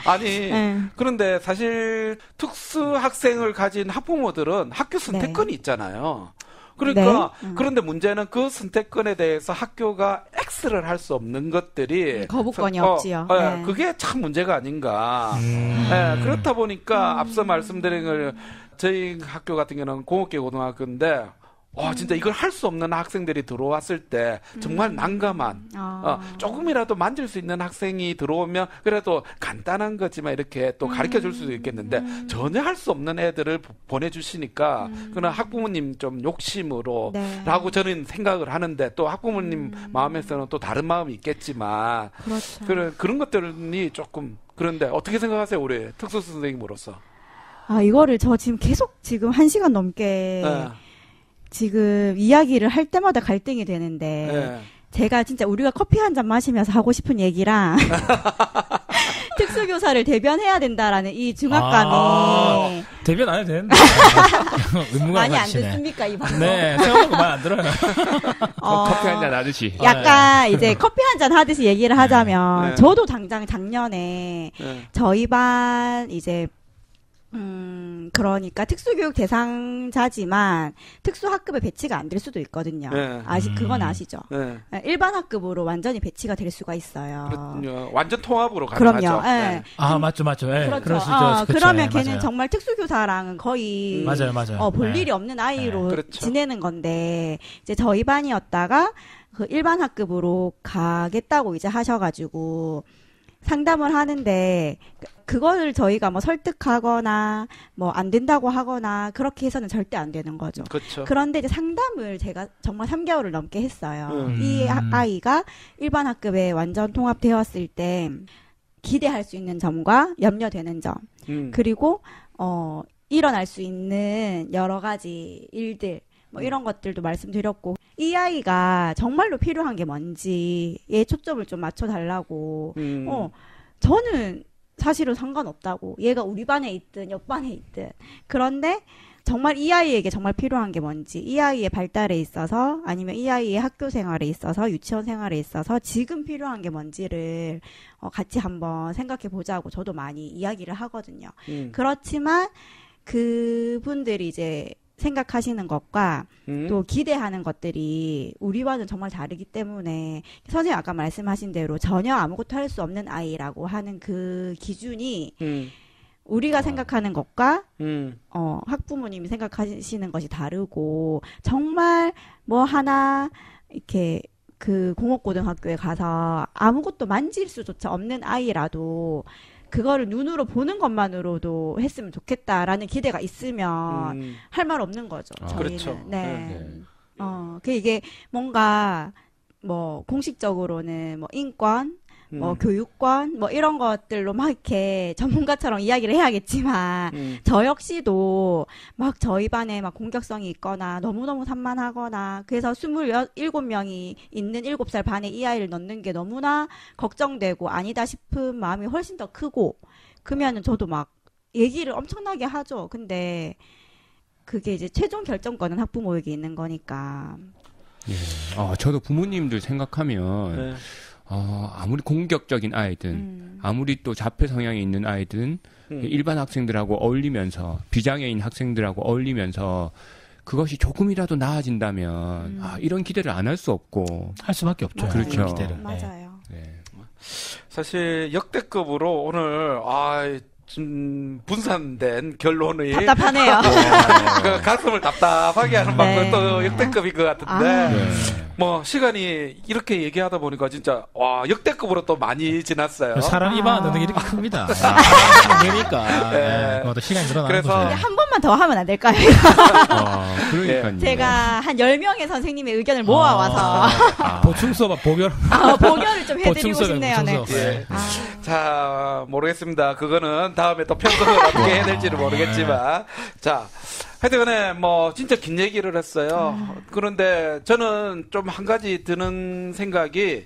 아니 그런데 사실 특수 학생을 가진 학부모들은 학교 선택권이 있잖아요. 그러니까 그런데 문제는 그 선택권에 대해서 학교가 X를 할 수 없는 것들이 거부권이 없지요. 그게 참 문제가 아닌가. 그렇다 보니까 앞서 말씀드린 걸 저희 학교 같은 경우는 공업계 고등학교인데 진짜 이걸 할 수 없는 학생들이 들어왔을 때 정말 난감한 조금이라도 만질 수 있는 학생이 들어오면 그래도 간단한 거지만 이렇게 또 가르쳐 줄 수도 있겠는데 전혀 할 수 없는 애들을 보내주시니까 그는 학부모님 좀 욕심으로 라고 저는 생각을 하는데 또 학부모님 마음에서는 또 다른 마음이 있겠지만 그런 것들이 조금 그런데 어떻게 생각하세요 우리 특수 선생님으로서? 이거를 저 지금 계속 지금 1시간 넘게 지금 이야기를 할 때마다 갈등이 되는데 제가 진짜 우리가 커피 한 잔 마시면서 하고 싶은 얘기랑 특수교사를 대변해야 된다라는 이 중압감이 대변 안 해도 되는데 많이 안 듣습니까 이 방송? 네, 생각보다 많이 안 들어요. 커피 한 잔 하듯이 약간 이제 커피 한 잔 하듯이 얘기를 하자면 저도 당장 작년에 저희 반 이제 그러니까 특수교육 대상자지만 특수학급에 배치가 안 될 수도 있거든요. 그건 아시죠? 일반 학급으로 완전히 배치가 될 수가 있어요. 그렇군요. 완전 통합으로 가능하죠. 그럼요. 맞죠. 그렇죠. 그럴 수 있죠. 그러면 걔는 정말 특수교사랑은 거의 맞아요. 볼 일이 없는 아이로 지내는 건데 이제 저희 반이었다가 그 일반 학급으로 가겠다고 이제 하셔가지고 상담을 하는데 그거를 저희가 뭐 설득하거나 뭐 안 된다고 하거나 그렇게 해서는 절대 안 되는 거죠. 그렇죠. 그런데 이제 상담을 제가 정말 3개월을 넘게 했어요. 이 아이가 일반 학급에 완전 통합되었을 때 기대할 수 있는 점과 염려되는 점 그리고 일어날 수 있는 여러 가지 일들 뭐 이런 것들도 말씀드렸고 이 아이가 정말로 필요한 게 뭔지에 초점을 좀 맞춰달라고 저는 사실은 상관없다고 얘가 우리 반에 있든 옆 반에 있든 그런데 정말 이 아이에게 정말 필요한 게 뭔지 이 아이의 발달에 있어서 아니면 이 아이의 학교 생활에 있어서 유치원 생활에 있어서 지금 필요한 게 뭔지를 같이 한번 생각해 보자고 저도 많이 이야기를 하거든요. 그렇지만 그분들이 이제 생각하시는 것과 또 기대하는 것들이 우리와는 정말 다르기 때문에 선생님 아까 말씀하신 대로 전혀 아무것도 할 수 없는 아이라고 하는 그 기준이 우리가 생각하는 것과 학부모님이 생각하시는 것이 다르고 정말 뭐 하나 이렇게 그 공업고등학교에 가서 아무것도 만질 수조차 없는 아이라도 그거를 눈으로 보는 것만으로도 했으면 좋겠다라는 기대가 있으면 할 말 없는 거죠. 저희는. 그렇죠. 그 이게 뭔가 뭐 공식적으로는 뭐 인권, 뭐 교육권, 뭐 이런 것들로 막 이렇게 전문가처럼 이야기를 해야겠지만 저 역시도 막 저희 반에 막 공격성이 있거나 너무너무 산만하거나 그래서 27명이 있는 7살 반에 이 아이를 넣는 게 너무나 걱정되고 아니다 싶은 마음이 훨씬 더 크고 그러면은 저도 막 얘기를 엄청나게 하죠. 근데 그게 이제 최종 결정권은 학부모에게 있는 거니까. 저도 부모님들 생각하면 아무리 공격적인 아이든 아무리 또 자폐 성향이 있는 아이든 일반 학생들하고 어울리면서 비장애인 학생들하고 어울리면서 그것이 조금이라도 나아진다면 이런 기대를 안 할 수 없고 할 수밖에 없죠. 그렇죠. 기대를. 맞아요. 사실 역대급으로 오늘 분산된 결론이 답답하네요. 그 가슴을 답답하게 하는 방송 또 역대급인 것 같은데 뭐 시간이 이렇게 얘기하다 보니까 진짜 와 역대급으로 또 많이 지났어요. 사람 입안 넣는 게 이렇게 큽니다. 그러니까 또 시간이 늘어나는 거죠. 한 번만 더 하면 안 될까요? 그러니까요. 제가 한 10명의 선생님의 의견을 모아와서 보충 수업 보결 보결을 좀 해드리고 싶네요. 네. 자 모르겠습니다. 그거는 다음에 또 편성을 어떻게 해야 될지는 모르겠지만 자 하여튼간에 뭐 진짜 긴 얘기를 했어요. 그런데 저는 좀 한 가지 드는 생각이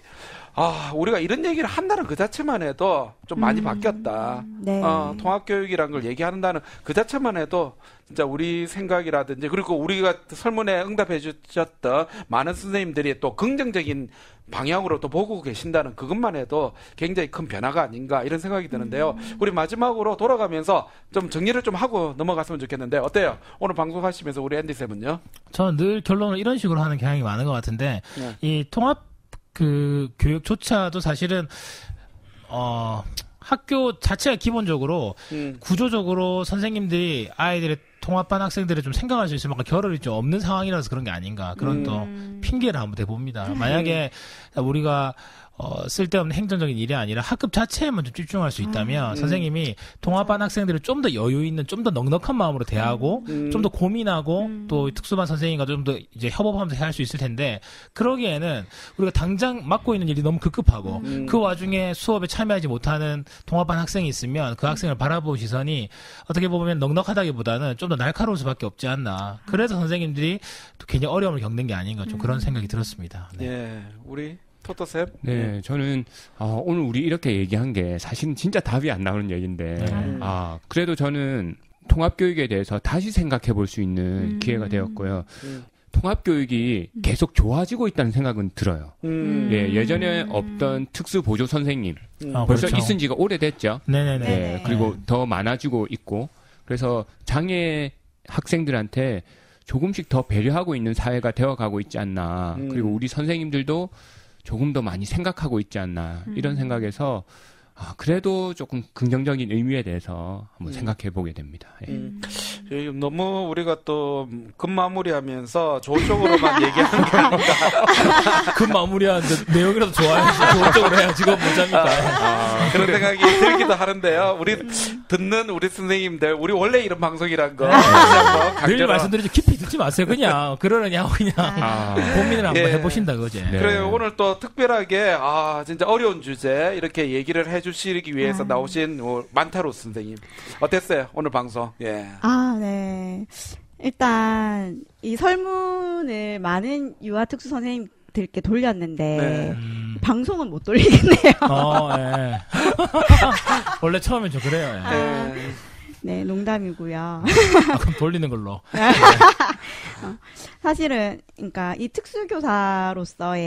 우리가 이런 얘기를 한다는 그 자체만 해도 좀 많이 바뀌었다. 네. 통합교육이라는 걸 얘기한다는 그 자체만 해도 진짜 우리 생각이라든지 그리고 우리가 설문에 응답해 주셨던 많은 선생님들이 또 긍정적인 방향으로 또 보고 계신다는 그것만 해도 굉장히 큰 변화가 아닌가 이런 생각이 드는데요. 우리 마지막으로 돌아가면서 좀 정리를 좀 하고 넘어갔으면 좋겠는데 어때요? 오늘 방송하시면서 우리 앤디쌤은요? 저는 늘 결론을 이런 식으로 하는 경향이 많은 것 같은데 이 통합 그 교육조차도 사실은 학교 자체가 기본적으로 구조적으로 선생님들이 아이들의 통합반 학생들을 좀 생각할 수 있을 만큼 결혈이 좀 없는 상황이라서 그런 게 아닌가 그런 또 핑계를 한번 대봅니다. 만약에 우리가 쓸데없는 행정적인 일이 아니라 학급 자체에만 좀 집중할 수 있다면 선생님이 통합반 학생들을 좀 더 여유 있는 좀 더 넉넉한 마음으로 대하고 좀 더 고민하고 또 특수반 선생님과 좀 더 이제 협업하면서 할 수 있을 텐데 그러기에는 우리가 당장 맡고 있는 일이 너무 급급하고 그 와중에 수업에 참여하지 못하는 통합반 학생이 있으면 그 학생을 바라보는 시선이 어떻게 보면 넉넉하다기보다는 좀 더 날카로울 수밖에 없지 않나. 그래서 선생님들이 또 굉장히 어려움을 겪는 게 아닌가 좀 그런 생각이 들었습니다. 네. 예, 우리 토토쌤? 네, 저는 오늘 우리 이렇게 얘기한 게 사실은 진짜 답이 안 나오는 얘기인데 그래도 저는 통합교육에 대해서 다시 생각해 볼 수 있는 기회가 되었고요. 통합교육이 계속 좋아지고 있다는 생각은 들어요. 예, 예전에 없던 특수보조 선생님 벌써 그렇죠. 있은 지가 오래됐죠. 네네네. 예, 그리고 더 많아지고 있고 그래서 장애 학생들한테 조금씩 더 배려하고 있는 사회가 되어가고 있지 않나. 그리고 우리 선생님들도 조금 더 많이 생각하고 있지 않나. 이런 생각에서 그래도 조금 긍정적인 의미에 대해서 한번 생각해 보게 됩니다. 예. 너무 우리가 또 급마무리하면서 좋은 쪽으로만 얘기하는 게 아닌가. 급마무리하는데 내용이라도 좋아야지. 좋은 쪽으로 해야지. 그건 뭐합니까? 그런 생각이 들기도 하는데요. 우리 듣는 우리 선생님들, 우리 원래 이런 방송이란 거. 늘 말씀드리죠. 깊이 듣지 마세요. 그냥 그러느냐고 그냥 고민을 한번 해보신다 그거지. 네. 그래요. 오늘 또 특별하게 진짜 어려운 주제 이렇게 얘기를 해주시기 위해서 나오신 만타로 선생님 어땠어요? 오늘 방송. 예. 네. 일단 이 설문을 많은 유아 특수 선생님들께 돌렸는데 방송은 못 돌리겠네요. 예. 원래 처음엔 좀 그래요. 예. 네, 농담이고요. 그럼 돌리는 걸로. 사실은 그러니까 이 특수교사로서의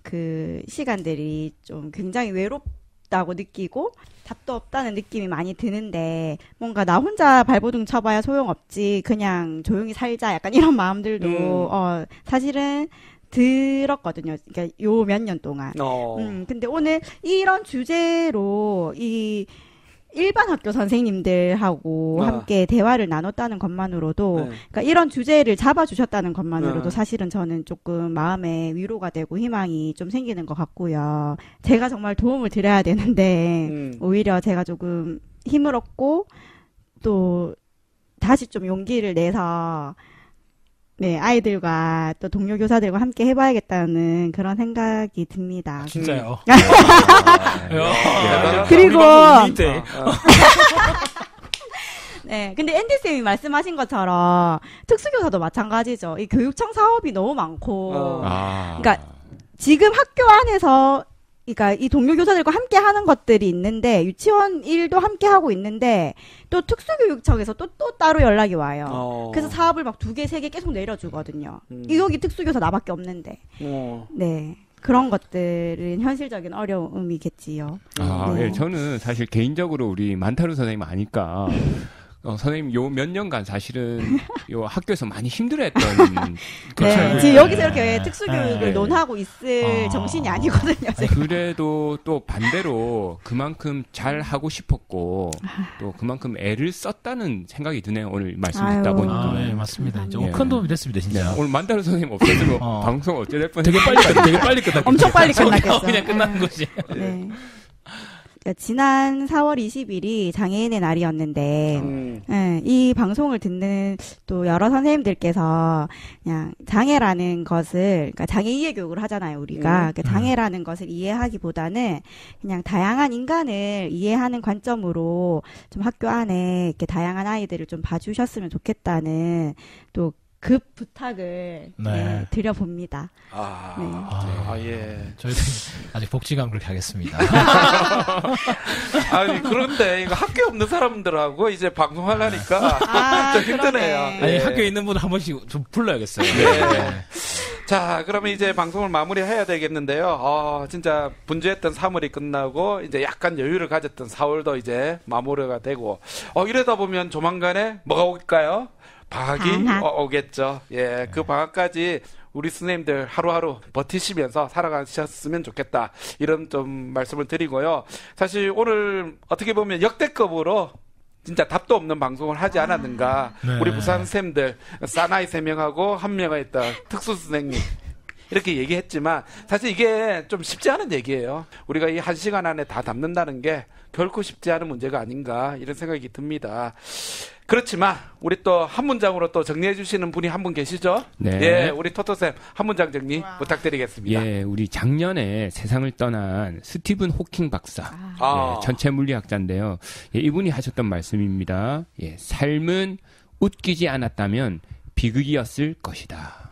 그 시간들이 좀 굉장히 외롭다고 느끼고 답도 없다는 느낌이 많이 드는데 뭔가 나 혼자 발버둥 쳐봐야 소용없지 그냥 조용히 살자 약간 이런 마음들도 사실은 들었거든요. 그러니까 요 몇 년 동안. 근데 오늘 이런 주제로 이 일반 학교 선생님들하고 함께 대화를 나눴다는 것만으로도 그러니까 이런 주제를 잡아주셨다는 것만으로도 사실은 저는 조금 마음에 위로가 되고 희망이 좀 생기는 것 같고요. 제가 정말 도움을 드려야 되는데 오히려 제가 조금 힘을 얻고 또 다시 좀 용기를 내서 아이들과 또 동료 교사들과 함께 해봐야겠다는 그런 생각이 듭니다. 진짜요? 그리고 근데 앤디쌤이 말씀하신 것처럼 특수교사도 마찬가지죠. 이 교육청 사업이 너무 많고 그러니까 지금 학교 안에서 그러니까 이 동료 교사들과 함께 하는 것들이 있는데 유치원 일도 함께 하고 있는데 또 특수교육청에서 또 따로 연락이 와요. 그래서 사업을 막 2개, 3개 계속 내려주거든요. 여기 특수교사 나밖에 없는데. 네. 그런 것들은 현실적인 어려움이겠지요. 예, 저는 사실 개인적으로 우리 만타루 선생님 아니까 선생님 요 몇 년간 사실은 요 학교에서 많이 힘들어했던. 네, 지금 여기서 이렇게 특수교육을 논하고 있을 정신이 아니거든요. 그래도 또 반대로 그만큼 잘 하고 싶었고 또 그만큼 애를 썼다는 생각이 드네요. 오늘 말씀 듣다 보니까. 네, 맞습니다. 이제 큰 도움이 됐습니다, 진짜. 오늘 만다루 선생님 없었으면 방송 어찌될 뻔. 되게 빨리 끝났겠죠. 엄청 빨리 끝났겠죠. 그냥 끝나는 거지. 네. 지난 4월 20일이 장애인의 날이었는데, 이 방송을 듣는 또 여러 선생님들께서 그냥 장애라는 것을, 그러니까 장애 이해 교육을 하잖아요, 우리가. 그러니까 장애라는 것을 이해하기보다는 그냥 다양한 인간을 이해하는 관점으로 좀 학교 안에 이렇게 다양한 아이들을 좀 봐주셨으면 좋겠다는 또 급 부탁을 드려봅니다. 예. 저희도 아직 복지관 그렇게 하겠습니다. 아니, 그런데 이거 학교 없는 사람들하고 이제 방송하려니까 좀 힘드네요. 아니, 학교에 있는 분 한 번씩 좀 불러야겠어요. 자, 그러면 이제 방송을 마무리해야 되겠는데요. 진짜 분주했던 3월이 끝나고 이제 약간 여유를 가졌던 4월도 이제 마무리가 되고, 이러다 보면 조만간에 뭐가 올까요? 방학이 오겠죠. 예, 그 방학까지 우리 선생님들 하루하루 버티시면서 살아가셨으면 좋겠다. 이런 좀 말씀을 드리고요. 사실 오늘 어떻게 보면 역대급으로 진짜 답도 없는 방송을 하지 않았는가. 우리 부산 쌤들, 사나이 3명하고 1명에 있던 특수 선생님. 이렇게 얘기했지만 사실 이게 좀 쉽지 않은 얘기예요. 우리가 이 1시간 안에 다 담는다는 게 결코 쉽지 않은 문제가 아닌가 이런 생각이 듭니다. 그렇지만 우리 또 한 문장으로 또 정리해 주시는 분이 한 분 계시죠? 네. 예, 우리 토토쌤 한 문장 정리 부탁드리겠습니다. 예, 우리 작년에 세상을 떠난 스티븐 호킹 박사, 전체 물리학자인데요. 예, 이분이 하셨던 말씀입니다. 예, 삶은 웃기지 않았다면 비극이었을 것이다.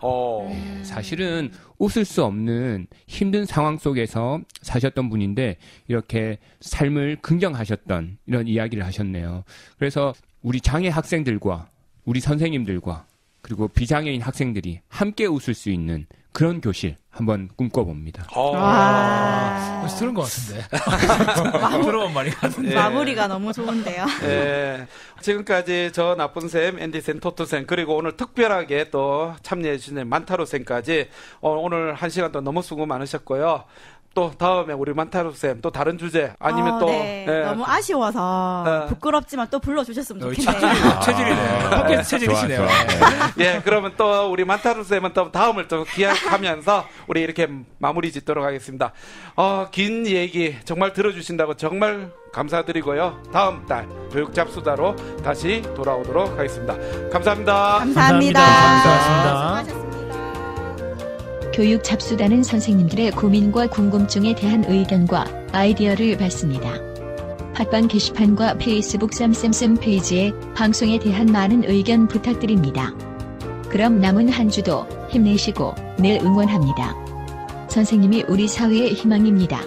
사실은 웃을 수 없는 힘든 상황 속에서 사셨던 분인데 이렇게 삶을 긍정하셨던 이런 이야기를 하셨네요. 그래서 우리 장애 학생들과 우리 선생님들과 그리고 비장애인 학생들이 함께 웃을 수 있는 그런 교실 한번 꿈꿔봅니다. 들은 것 같은데. 들어본 말이 같은데. 마무리가 너무 좋은데요. 예. 지금까지 저 나쁜쌤, 앤디쌤, 토토쌤, 그리고 오늘 특별하게 또 참여해주신 만타로쌤까지 오늘 1시간 동안 너무 수고 많으셨고요. 또 다음에 우리 만타로쌤 또 다른 주제 아니면 또 너무 아쉬워서 부끄럽지만 또 불러주셨으면 좋겠네요. 체질이네. 학교에서 체질이시네요. 예, 그러면 또 우리 만타로쌤은 또 다음을 또 기약하면서 우리 이렇게 마무리 짓도록 하겠습니다. 긴 얘기 정말 들어주신다고 정말 감사드리고요. 다음 달 교육 잡수다로 다시 돌아오도록 하겠습니다. 감사합니다. 감사합니다. 수고하셨습니다. 교육 잡수다는 선생님들의 고민과 궁금증에 대한 의견과 아이디어를 받습니다. 팟빵 게시판과 페이스북 쌈쌤 페이지에 방송에 대한 많은 의견 부탁드립니다. 그럼 남은 한 주도 힘내시고 늘 응원합니다. 선생님이 우리 사회의 희망입니다.